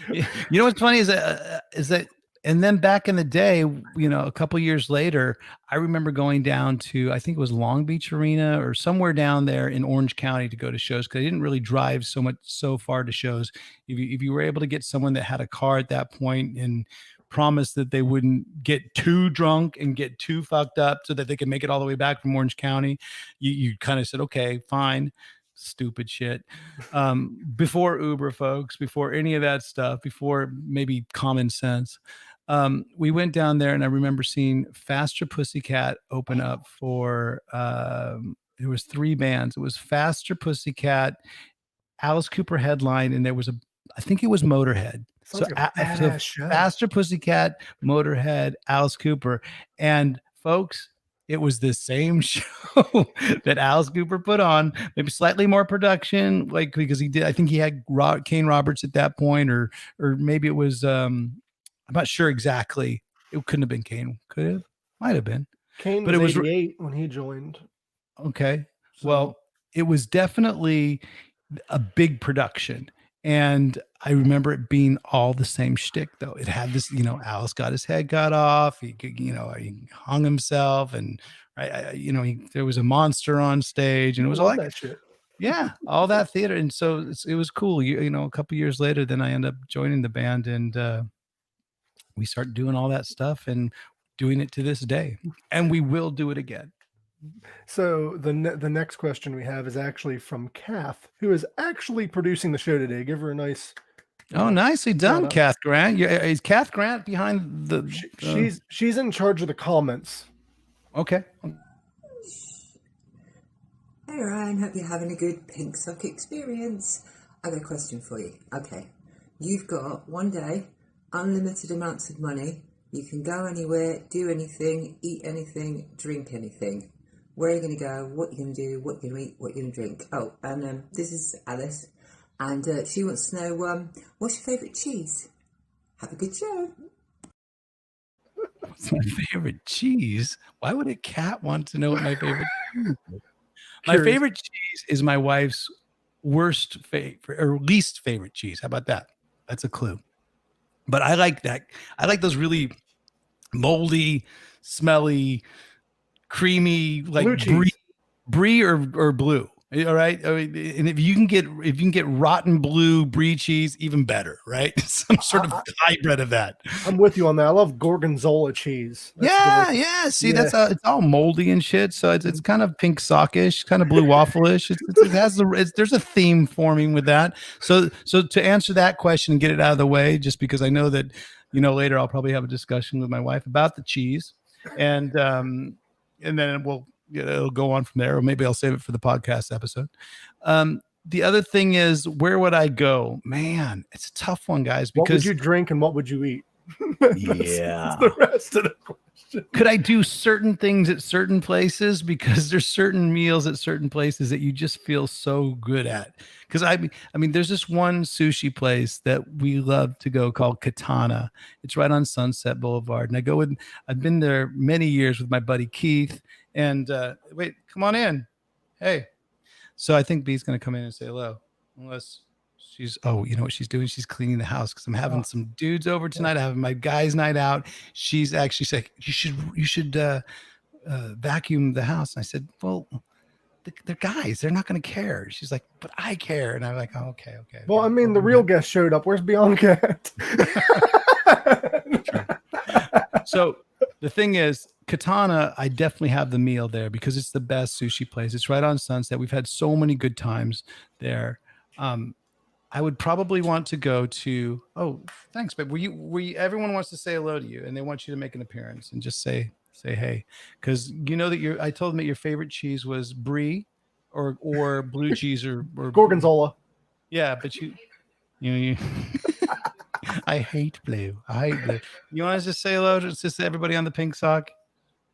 You know what's funny is that, and then back in the day, a couple years later, I remember going down to, I think it was Long Beach Arena or somewhere down there in Orange County to go to shows, because I didn't really drive so far to shows. If you were able to get someone that had a car at that point and promised that they wouldn't get too drunk and get too fucked up so that they could make it all the way back from Orange County, you kind of said, okay, fine. Stupid shit. Before Uber, folks, before any of that stuff, before maybe common sense, we went down there, and I remember seeing Faster Pussycat open up for there was 3 bands. It was Faster Pussycat, Alice Cooper headline, and there was I think it was Motorhead. So Faster Pussycat, Motorhead, Alice Cooper, and folks, it was the same show that Alice Cooper put on, maybe slightly more production, like, because he did. I think he had Kane Roberts at that point, or maybe it was. I'm not sure exactly. It couldn't have been Kane. Could have, might have been. Kane, but was 88 when he joined. Okay, so. Well, it was definitely a big production. And I remember it being all the same shtick, though. It had this, Alice got his head cut off. He hung himself, and there was a monster on stage, and it was all like that shit. Yeah, all that theater. And so it was cool. A couple years later, then I ended up joining the band, and we started doing all that stuff and doing it to this day, and we will do it again. So the next question we have is actually from Kath, who is actually producing the show today. Give her a nice. Oh, nicely done, Kath Grant. Is Kath Grant behind the? She's in charge of the comments. Okay. Hey Ryan, hope you're having a good pink sock experience. I've got a question for you. Okay, you've got one day, unlimited amounts of money. You can go anywhere, do anything, eat anything, drink anything. Where are you going to go? What are you going to do? What are you going to eat? What are you going to drink? Oh, and this is Alice, and she wants to know, what's your favourite cheese? Have a good show. What's my favorite cheese? Why would a cat want to know what my favorite cheese is? My favorite cheese is my wife's worst favorite or least favorite cheese. How about that? That's a clue. But I like that. I like those really moldy, smelly, creamy, like brie or blue. All right. I mean, and if you can get rotten blue brie cheese, even better, right? Some sort of hybrid of that. I'm with you on that. I love gorgonzola cheese. That's yeah. See, that's it's all moldy and shit. So it's kind of pink sockish, kind of blue waffle-ish. It has there's a theme forming with that. So to answer that question and get it out of the way, just because I know that later I'll probably have a discussion with my wife about the cheese, and then it'll go on from there, or maybe I'll save it for the podcast episode. The other thing is, where would I go? Man, it's a tough one, guys. Because what would you drink and what would you eat? That's the rest of the question. Could I do certain things at certain places? Because there's certain meals at certain places that you just feel so good at. Because I mean, there's this one sushi place that we love to go called Katana. It's right on Sunset Boulevard, and I've been there many years with my buddy Keith. And wait, come on in. Hey. So I think B's going to come in and say hello, unless she's, you know what she's doing? She's cleaning the house because I'm having some dudes over tonight. I'm having my guys' night out. She's actually said, you should vacuum the house. And I said, well, they're guys. They're not going to care. She's like, but I care. And I'm like, oh, okay. Well, I mean, the real guest showed up. Where's Bianca? So the thing is, Katana, I definitely have the meal there because it's the best sushi place. It's right on Sunset. We've had so many good times there. I would probably want to go to. Oh, thanks, babe. Were you? Everyone wants to say hello to you, and they want you to make an appearance and just say hey, because you know that I told them that your favorite cheese was brie, or blue cheese or Gorgonzola. Yeah, but you I hate blue. I hate blue. You want to just say hello to just everybody on the pink sock?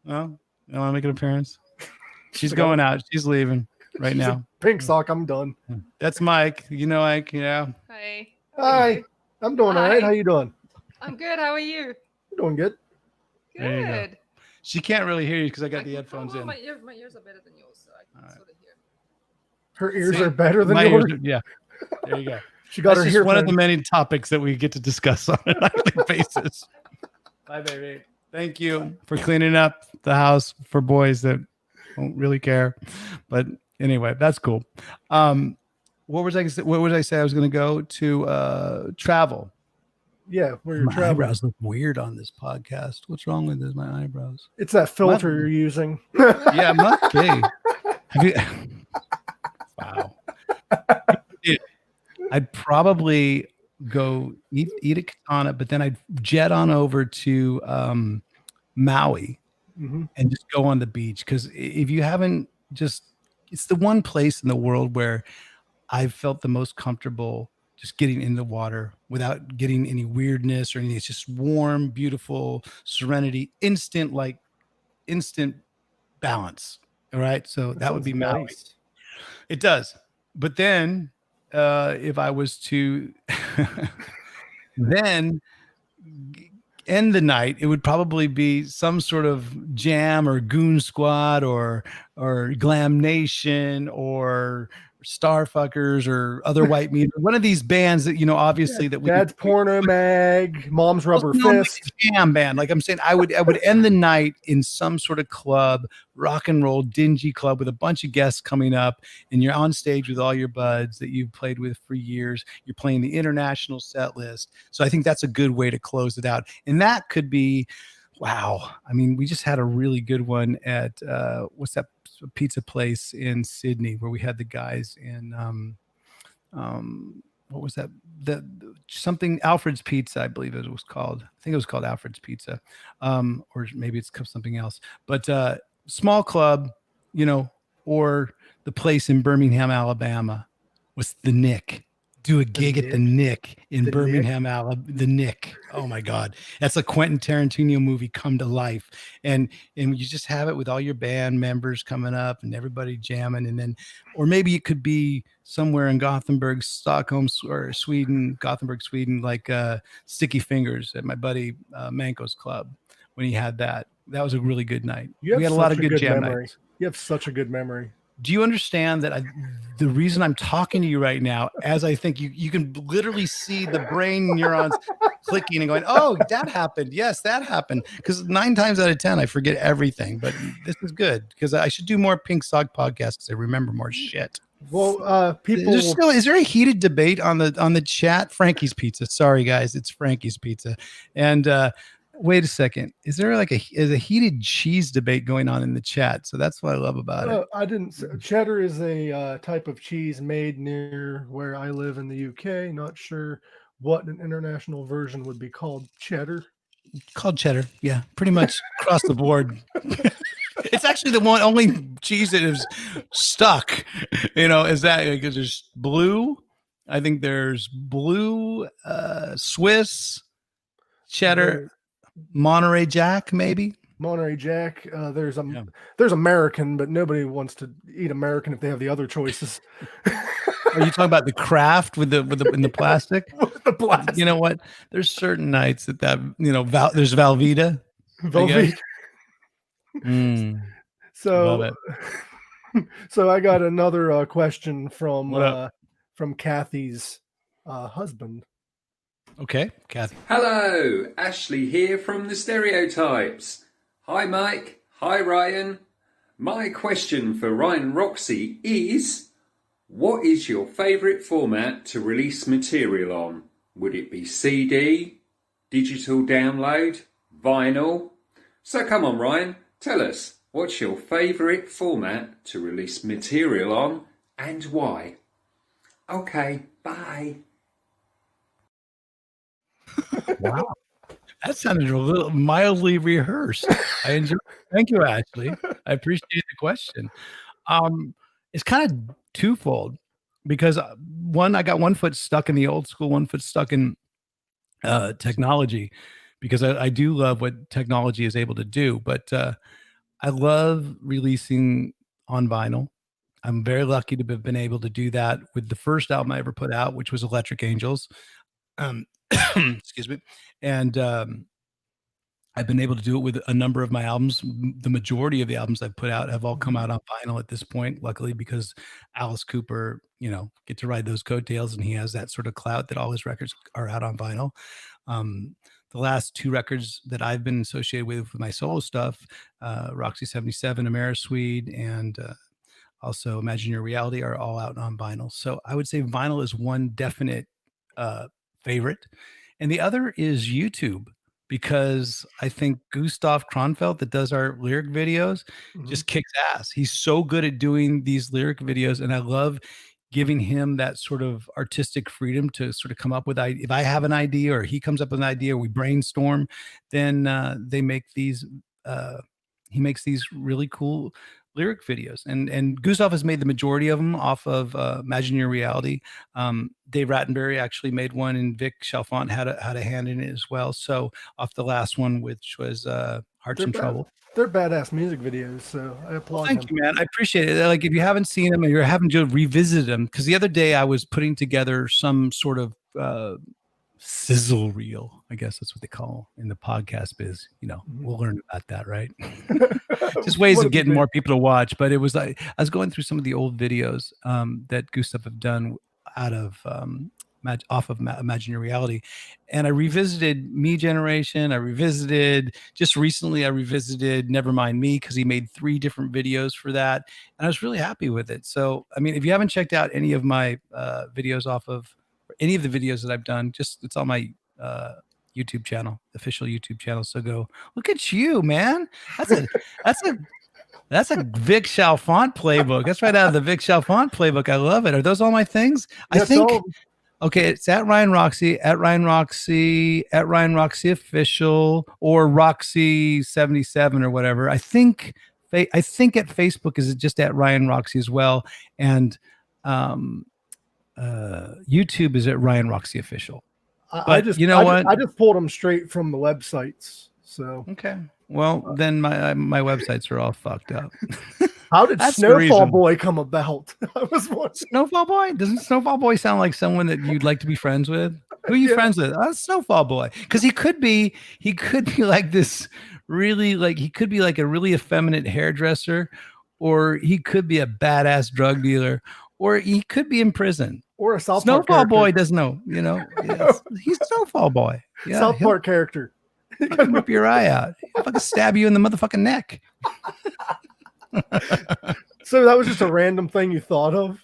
No, you want to make an appearance? She's going out. She's leaving right now. Pink sock. I'm done. That's Mike. You know Ike. Yeah. Hi. Hi. I'm doing all right. How you doing? I'm good. How are you? I'm doing good. There you go. Good. She can't really hear you because I got the headphones in. My ears are better than yours, so I can sort of hear. Her ears are better than My yours. ears, yeah. There you go. She got That's her just one of earphones. the many topics that we get to discuss on a nightly basis. Bye, baby. Thank you for cleaning up the house for boys that don't really care. But anyway, that's cool. What was I say? I was going to go to travel. Yeah, where you're My traveling. eyebrows look weird on this podcast. What's wrong with this? My eyebrows. It's that filter you're using. Yeah, I'm not gay. Have you? Wow. I'd probably go eat a katana, but then I'd jet on over to Maui and just go on the beach. Because if you haven't it's the one place in the world where I've felt the most comfortable just getting in the water without getting any weirdness or anything. It's just warm, beautiful, serenity, instant balance. All right. So that would be Maui. nice. It does. But then if I was to then end the night, it would probably be some sort of jam or goon squad or Glam Nation or Starfuckers or Other White Meat, one of these bands that obviously that we Dad's Porno Mag, Mom's Rubber Fist. Jam band. Like I'm saying, I would end the night in some sort of club, rock and roll, dingy club with a bunch of guests coming up, and you're on stage with all your buds that you've played with for years. You're playing the international set list. So I think that's a good way to close it out. And that could be, wow. I mean, we just had a really good one at what's that pizza place in Sydney where we had the guys in what was that? Something Alfred's Pizza, I believe it was called. I think it was called Alfred's Pizza, or maybe it's something else. But small club, or the place in Birmingham, Alabama, was the Nick. Do a gig at the Nick in Birmingham, Alabama. The Nick. Oh my God, that's a Quentin Tarantino movie come to life, and you just have it with all your band members coming up and everybody jamming, and then, or maybe it could be somewhere in Gothenburg, Stockholm, or Sweden, like Sticky Fingers at my buddy Manko's club when he had that. That was a really good night. We had a lot of good jam nights. You have such a good memory. Do you understand that the reason I'm talking to you right now, as I think you can literally see the brain neurons clicking and going, oh, that happened. Yes, that happened. Because 9 times out of 10, I forget everything. But this is good because I should do more Pink Sock podcasts because I remember more shit. Well, people. Is there a heated debate on the chat? Frankie's Pizza. Sorry, guys. It's Frankie's Pizza. And wait a second. Is there like a heated cheese debate going on in the chat? So that's what I love about it. I didn't. Cheddar is a type of cheese made near where I live in the UK. Not sure what an international version would be called. Cheddar. Called cheddar. Yeah, pretty much across the board. It's actually the only cheese that is stuck. Is that because there's blue? I think there's blue, Swiss, cheddar. Monterey Jack, maybe. Monterey Jack. There's American, but nobody wants to eat American if they have the other choices. Are you talking about the craft with the in the plastic? The plastic. You know what? There's certain nights that there's Velveeta. Velveeta. Love it. So I got another question from Kathy's husband. Okay, Kathy. Hello, Ashley here from The Stereotypes. Hi Mike, hi Ryan. My question for Ryan Roxie is, what is your favourite format to release material on? Would it be CD, digital download, vinyl? So come on Ryan, tell us, what's your favourite format to release material on and why? Okay, bye. Wow, that sounded a little mildly rehearsed. I enjoy. Thank you, Ashley. I appreciate the question. It's kind of twofold because one, I got one foot stuck in the old school, one foot stuck in technology, because I do love what technology is able to do, but I love releasing on vinyl. I'm very lucky to have been able to do that with the first album I ever put out, which was Electric Angels. Excuse me. And I've been able to do it with a number of my albums. The majority of the albums I've put out have all come out on vinyl at this point, luckily, because Alice Cooper, get to ride those coattails, and he has that sort of clout that all his records are out on vinyl. The last two records that I've been associated with my solo stuff, Roxy 77, Amerisweet, and also Imagine Your Reality, are all out on vinyl. So I would say vinyl is one definite favorite. And the other is YouTube, because I think Gustav Kronfeldt, that does our lyric videos, just kicks ass. He's so good at doing these lyric videos, and I love giving him that sort of artistic freedom to sort of come up with, if I have an idea or he comes up with an idea, we brainstorm, then they make these, he makes these really cool lyric videos, and Gustav has made the majority of them off of Imagine Your Reality. Dave Rattenberry actually made one, and Vic Chalfant had a hand in it as well. So off the last one, which was Hearts in Trouble. They're badass music videos, so I applaud them. Thank you, man. I appreciate it. Like, if you haven't seen them or you're having to revisit them, because the other day I was putting together some sort of sizzle reel, I guess that's what they call in the podcast biz. We'll learn about that, right? Just ways of getting more people to watch. But it was like, I was going through some of the old videos that Gustav have done out of off of Imagine Your Reality, and I revisited Me Generation. Just recently I revisited Nevermind Me, because he made 3 different videos for that, and I was really happy with it. So I mean, if you haven't checked out any of my videos off of, or any of the videos that I've done, it's on my YouTube channel, official YouTube channel. So go look at you, man. That's a Vic Chalfant playbook. That's right out of the Vic Chalfant playbook. I love it. Are those all my things? Yes, I think. Okay, it's at Ryan Roxie, at Ryan Roxie official, or Roxy 77 or whatever. I think at Facebook is just at Ryan Roxie as well, and YouTube is at Ryan Roxie official. I just pulled them straight from the websites. So okay, well then my websites are all fucked up. How did Snowfall Boy come about? I was wondering. Snowfall Boy? Doesn't Snowfall Boy sound like someone that you'd like to be friends with? Who are you friends with? Snowfall Boy. Because he could be like this really, like, he could be like a really effeminate hairdresser, or he could be a badass drug dealer, or he could be in prison. Or a South Park Snowfall Boy doesn't know, Yes. He's Snowfall Boy. Yeah, South Park character. Rip your eye out. He'll fucking stab you in the motherfucking neck. So that was just a random thing you thought of?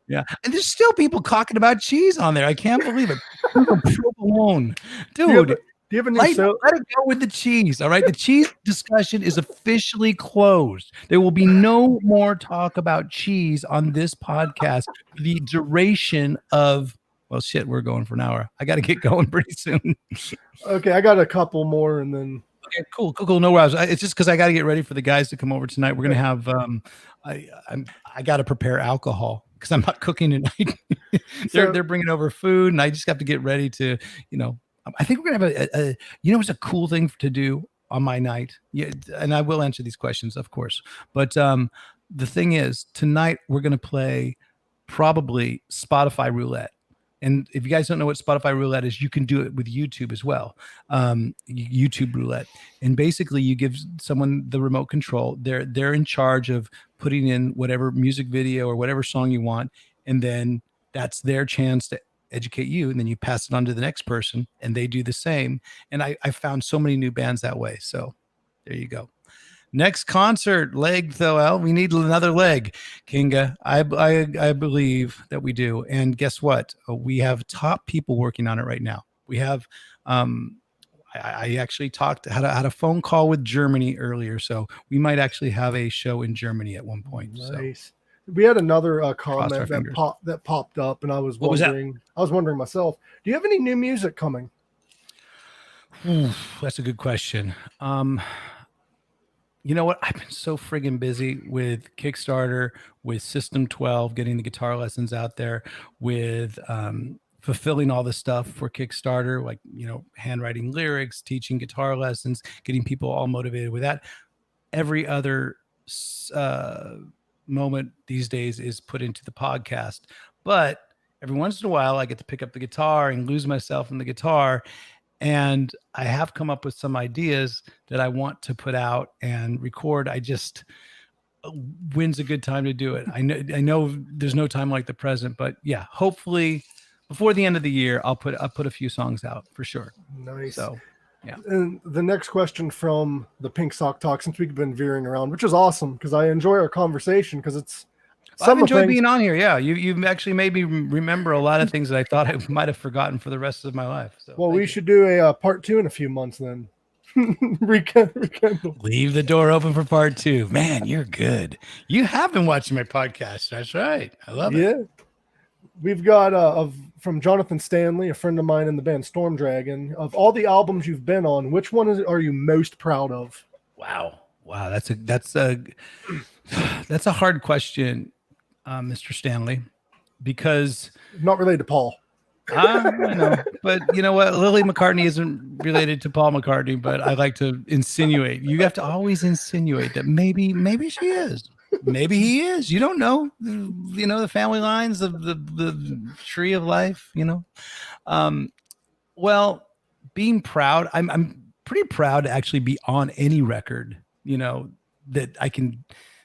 Yeah. And there's still people talking about cheese on there. I can't believe it. Provolone. Dude, do you have a new let it go with the cheese. All right. The cheese discussion is officially closed. There will be no more talk about cheese on this podcast for the duration of, well, shit, we're going for an hour. I got to get going pretty soon. Okay. I got a couple more, and then. Okay, cool. No worries. It's just because I got to get ready for the guys to come over tonight. We're gonna have I got to prepare alcohol because I'm not cooking tonight. they're bringing over food, and I just have to get ready to, I think we're gonna have it's a cool thing to do on my night. Yeah, and I will answer these questions, of course. But the thing is, tonight we're gonna play probably Spotify roulette. And if you guys don't know what Spotify roulette is, you can do it with YouTube as well. YouTube roulette. And basically you give someone the remote control. They're in charge of putting in whatever music video or whatever song you want. And then that's their chance to educate you. And then you pass it on to the next person and they do the same. And I found so many new bands that way. So there you go. Next concert, leg, though. We need another leg, Kinga. I believe that we do. And guess what? We have top people working on it right now. We have, I actually had a phone call with Germany earlier, so we might actually have a show in Germany at one point. Nice. So. We had another comment that popped up, and I was wondering myself, do you have any new music coming? That's a good question. You know what? I've been so friggin' busy with Kickstarter, with System 12, getting the guitar lessons out there, with fulfilling all the stuff for Kickstarter, like, handwriting lyrics, teaching guitar lessons, getting people all motivated with that. Every other moment these days is put into the podcast. But every once in a while, I get to pick up the guitar and lose myself in the guitar. And I have come up with some ideas that I want to put out and record. I just, when's a good time to do it? I know there's no time like the present, but yeah, hopefully before the end of the year, I'll put a few songs out for sure. Nice. So, yeah. And the next question from the Pink Sock Talk, since we've been veering around, which is awesome because I enjoy our conversation because it's. I've enjoyed being on here. Yeah, you've actually made me remember a lot of things that I thought I might have forgotten for the rest of my life. So, well, we should do a part 2 in a few months then. Rekindle. Leave the door open for part 2. Man, you're good. You have been watching my podcast. That's right. I love it. Yeah. We've got from Jonathan Stanley, a friend of mine in the band Storm Dragon. Of all the albums you've been on, which one are you most proud of? Wow, that's a hard question, Mr. Stanley, because not related to Paul. I know, but you know what? Lily McCartney isn't related to Paul McCartney, but I like to insinuate. You have to always insinuate that maybe she is. Maybe he is. You don't know. The family lines of the tree of life. Well, being proud. I'm pretty proud to actually be on any record.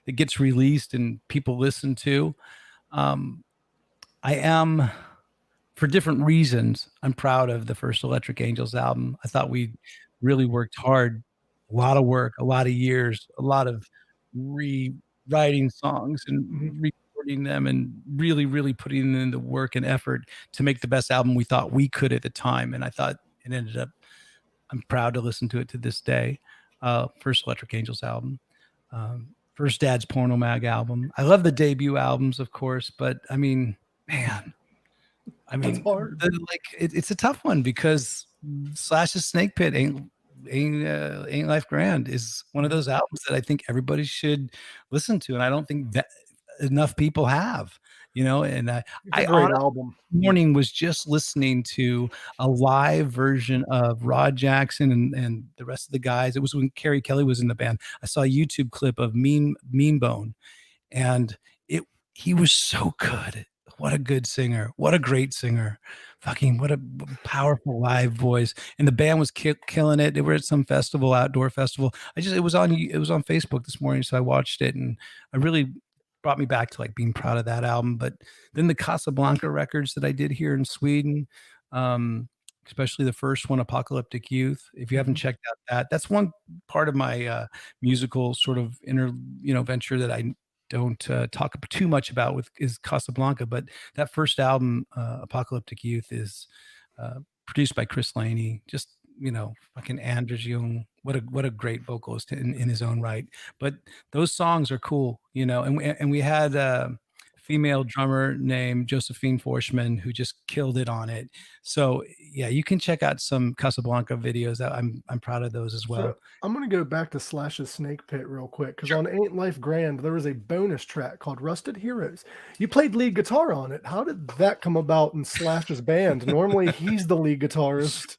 That gets released and people listen to. I am, for different reasons, I'm proud of the first Electric Angels album. I thought we really worked hard, a lot of work, a lot of years, a lot of rewriting songs and recording them and really, really putting in the work and effort to make the best album we thought we could at the time. And I thought it ended up, I'm proud to listen to it to this day. First Electric Angels album. First Dad's Porno Mag album. I love the debut albums, of course, but I mean, man, It's hard. It's a tough one because Slash's Snakepit ain't Life Grand is one of those albums that I think everybody should listen to, and I don't think that enough people have. And I album. Morning was just listening to a live version of Rod Jackson and the rest of the guys. It was when Carrie Kelly was in the band. I saw a YouTube clip of Mean Bone, and he was so good. What a good singer. What a great singer. Fucking what a powerful live voice. And the band was killing it. They were at some festival, outdoor festival. It was on Facebook this morning, so I watched it, and I really brought me back to being proud of that album. But then the Casablanca records that I did here in Sweden, especially the first one, Apocalyptic Youth. If you haven't checked out that's one part of my musical sort of inner venture that I don't talk too much about is Casablanca. But that first album, Apocalyptic Youth, is produced by Chris Laney. Just fucking Anders Jung. What a great vocalist in his own right. But those songs are cool, and we had a female drummer named Josephine Forshman who just killed it on it. So yeah, you can check out some Casablanca videos. I'm proud of those as well. So I'm going to go back to Slash's Snakepit real quick because on Ain't Life Grand there was a bonus track called Rusted Heroes. You played lead guitar on it. How did that come about in Slash's band? Normally he's the lead guitarist.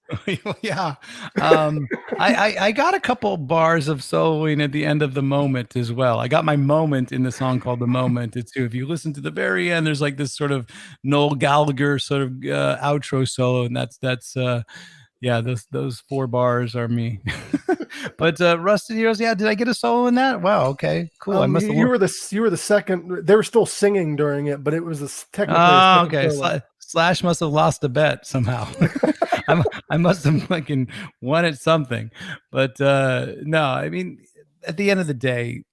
Yeah. I got a couple bars of soloing at the end of The Moment as well. I got my moment in the song called The Moment. It's if you listen to the very end, there's this sort of Noel Gallagher sort of outro solo, and that's those 4 bars are me. But Rusted Heroes, yeah, did I get a solo in that? Wow, okay, cool. I must have you were the second. They were still singing during it, but it was technically okay. Slash must have lost a bet somehow. I must have fucking won at something. But no, I mean, at the end of the day,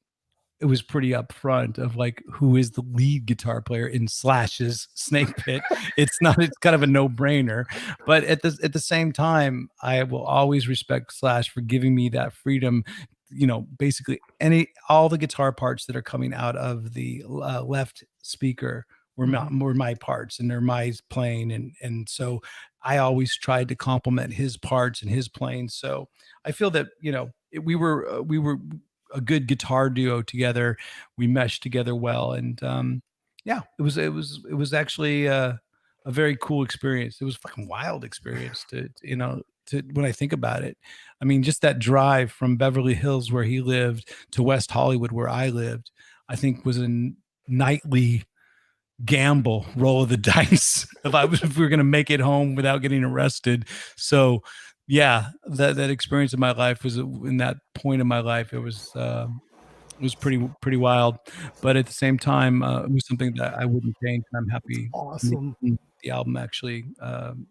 it was pretty upfront of who is the lead guitar player in Slash's Snakepit. It's kind of a no-brainer. But at the same time, I will always respect Slash for giving me that freedom. Basically all the guitar parts that are coming out of the left speaker were my parts, and they're my playing, and so I always tried to complement his parts and his playing. So I feel that we were a good guitar duo together. We meshed together well, and yeah, it was actually a very cool experience. It was a fucking wild experience to when I think about it. I mean, just that drive from Beverly Hills where he lived to West Hollywood where I lived, I think was a nightly gamble, roll of the dice if we were going to make it home without getting arrested. So yeah, that experience of my life was in that point of my life. It was pretty wild, but at the same time, it was something that I wouldn't change. And I'm happy. Awesome. The album actually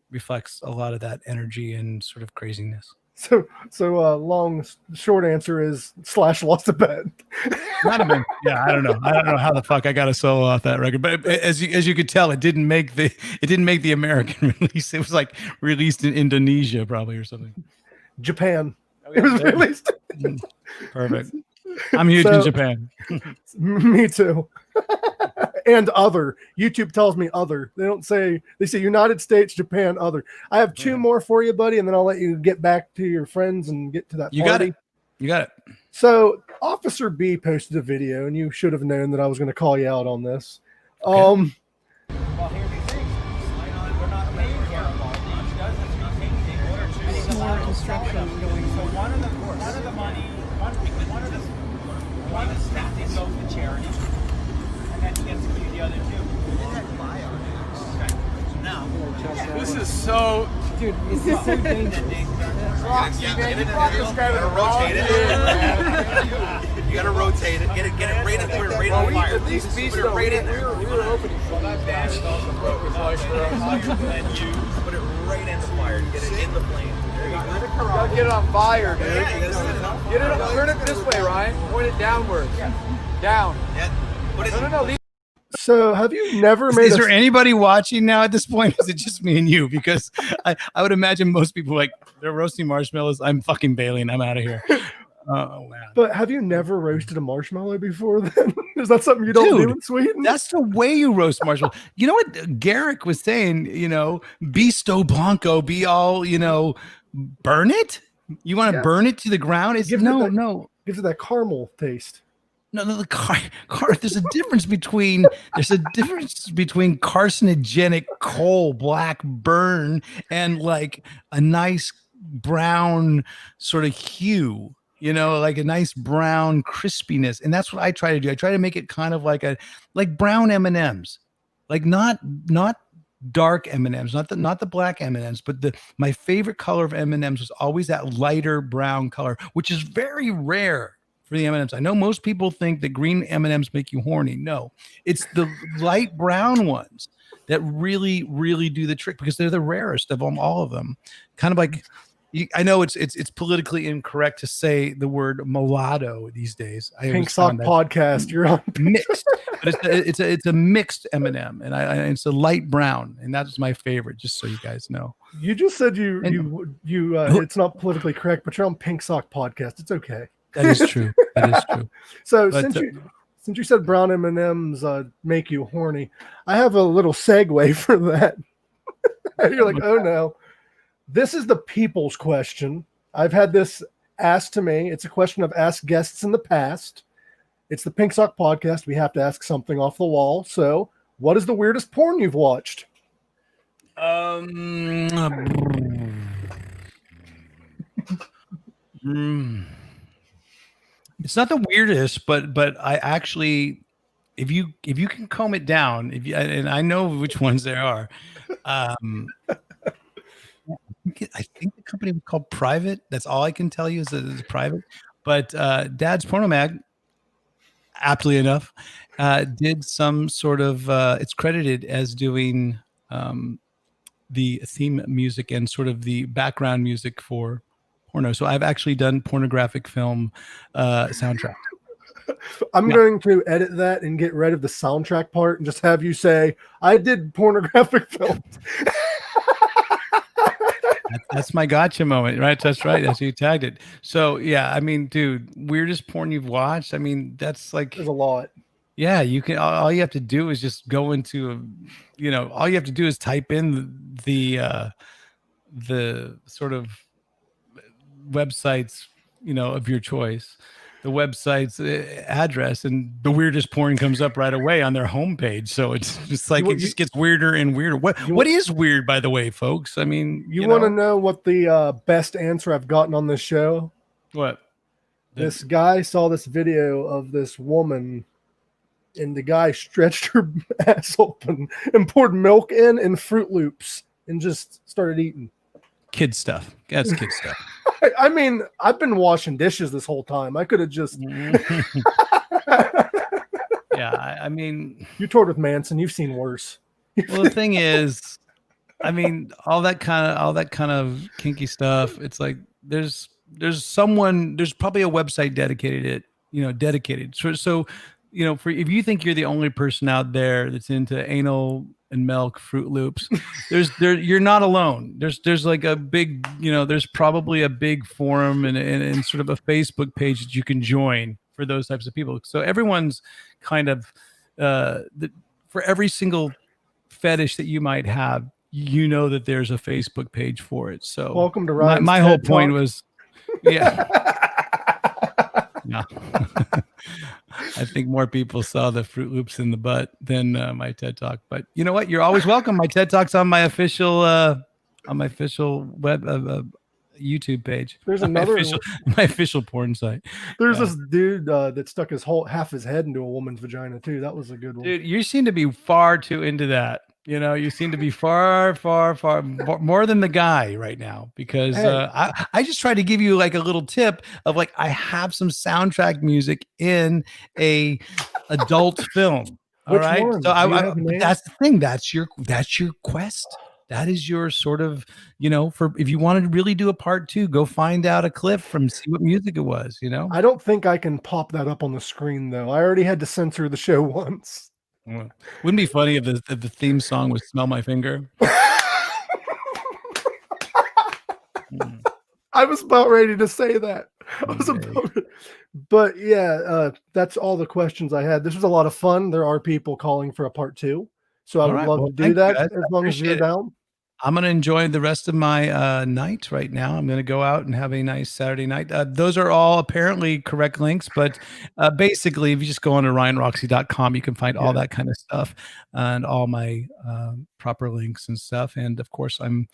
reflects a lot of that energy and sort of craziness. So short answer is Slash lost a bet. Not a bit. Yeah, I don't know how the fuck I got a solo off that record, but as you could tell, it didn't make the American release. It was like released in Indonesia probably or something. Japan. Okay, It was released. Perfect. I'm huge in Japan. Me too. And other. YouTube tells me other. They say United States, Japan, other. I have two more for you, buddy, and then I'll let you get back to your friends and get to that You party. You got it. So Officer B posted a video, and you should have known that I was going to call you out on this. Okay. Well, here's the thing. We're not paying for it. More instruction going. So one of the money, one is that goes to charity, and then he gets to keep the other two. Okay. So now, This is so, dude. This is so dangerous. Roxie, man, you fucking describe it wrong. You gotta rotate it. Get it right in there, right on fire. At least put it right in there. We were opening for that band. It also broke his voice for us. And you put it right in the fire. Get it in the flame. There you go. You gotta get it on fire, dude. Yeah, you gotta set it up. Get it up. Turn it this way, Ryan. Point it downwards. Down. Yeah. Put it No. Leave. So have you never made Is there anybody watching now at this point? Is it just me and you? Because I would imagine most people like they're roasting marshmallows. I'm fucking bailing. I'm out of here. Oh man. But have you never roasted a marshmallow before then? Is that something you don't do in Sweden? That's the way you roast marshmallow. You know what Garrick was saying, Bisto Blanco, be all, burn it? You want to burn it to the ground? It's no. Gives it that caramel taste. No, the there's a difference between carcinogenic coal black burn and like a nice brown sort of hue, like a nice brown crispiness. And that's what I try to do. I try to make it kind of like brown M&Ms, like not dark M&Ms, not the black M&Ms, but my favorite color of M&Ms was always that lighter brown color, which is very rare for the M&Ms. I know most people think that green M&Ms make you horny. No, it's the light brown ones that really, really do the trick because they're the rarest of them, all of them. Kind of like, I know it's politically incorrect to say the word mulatto these days. Pink Sock Podcast, you're on mixed, but it's a mixed M&M, and it's a light brown, and that's my favorite. Just so you guys know. You just said it's not politically correct, but you're on Pink Sock Podcast. It's okay. That is true. So since you said brown M&Ms make you horny, I have a little segue for that. You're like, oh no. This is the people's question. I've had this asked to me. It's a question I've asked guests in the past. It's the Pink Sock Podcast. We have to ask something off the wall. So, what is the weirdest porn you've watched? It's not the weirdest, but I actually, if you can comb it down, and I know which ones there are. I think the company was called Private. That's all I can tell you is that it's private. But Dad's Porno Mag, aptly enough, did some sort of. It's credited as doing the theme music and sort of the background music for porno. So I've actually done pornographic film soundtrack. I'm going to edit that and get rid of the soundtrack part and just have you say, I did pornographic films. That's my gotcha moment, right? That's right. That's you tagged it. So yeah, I mean, dude, weirdest porn you've watched. I mean, that's like there's a lot. Yeah, you can. All you have to do is just go into, all you have to do is type in the sort of websites, of your choice. the website's address, and the weirdest porn comes up right away on their homepage. So it's just like it just gets weirder and weirder. What is weird, by the way, folks? I mean, you want to know what the best answer I've gotten on this show? What? This guy saw this video of this woman, and the guy stretched her ass open and poured milk in Fruit Loops and just started eating. Kid stuff. That's kid stuff. I mean, I've been washing dishes this whole time. I could have just. Yeah, I mean, you toured with Manson. You've seen worse. Well, the thing is, I mean, all that kind of kinky stuff. It's like there's probably a website dedicated. So if you think you're the only person out there that's into anal and milk Fruit Loops, you're not alone. There's like a big, there's probably a big forum and sort of a Facebook page that you can join for those types of people. So everyone's kind of for every single fetish that you might have, that there's a Facebook page for it. So welcome to Ryan's my whole point was, yeah. No. I think more people saw the Fruit Loops in the butt than my TED Talk. But you know what? You're always welcome. My TED Talk's on my official web YouTube page. There's another my official porn site. There's this dude that stuck half his head into a woman's vagina too. That was a good one. Dude, you seem to be far too into that. You seem to be far more than the guy right now, because I just try to give you like a little tip of like, I have some soundtrack music in a adult film. All right. One? So that's the thing. That's your quest. That is your sort of, for if you wanted to really do a part 2, go find out a clip see what music it was, I don't think I can pop that up on the screen though. I already had to censor the show once. Well, wouldn't it be funny if the theme song was "Smell My Finger"? I was about ready to say that. But yeah, that's all the questions I had. This was a lot of fun. There are people calling for a part 2, so I would love to do that as long as you're down. I'm going to enjoy the rest of my night right now. I'm going to go out and have a nice Saturday night. Those are all apparently correct links, but basically, if you just go on to ryanroxie.com, you can find all that kind of stuff and all my proper links and stuff. And of course, I'm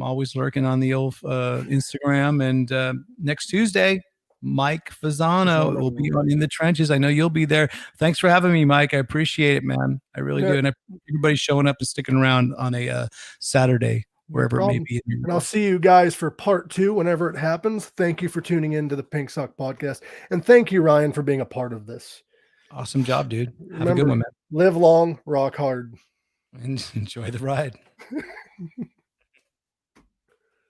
always lurking on the old Instagram. And next Tuesday, Mike Fasano will be on In the Trenches. I know you'll be there. Thanks for having me, Mike. I appreciate it, man. I really do. And everybody's showing up and sticking around on a Saturday, wherever it may be. And I'll see you guys for part 2 whenever it happens. Thank you for tuning in to the Pink Sock Podcast. And thank you, Ryan, for being a part of this. Awesome job, dude. Have a good one, man. Live long, rock hard. And enjoy the ride.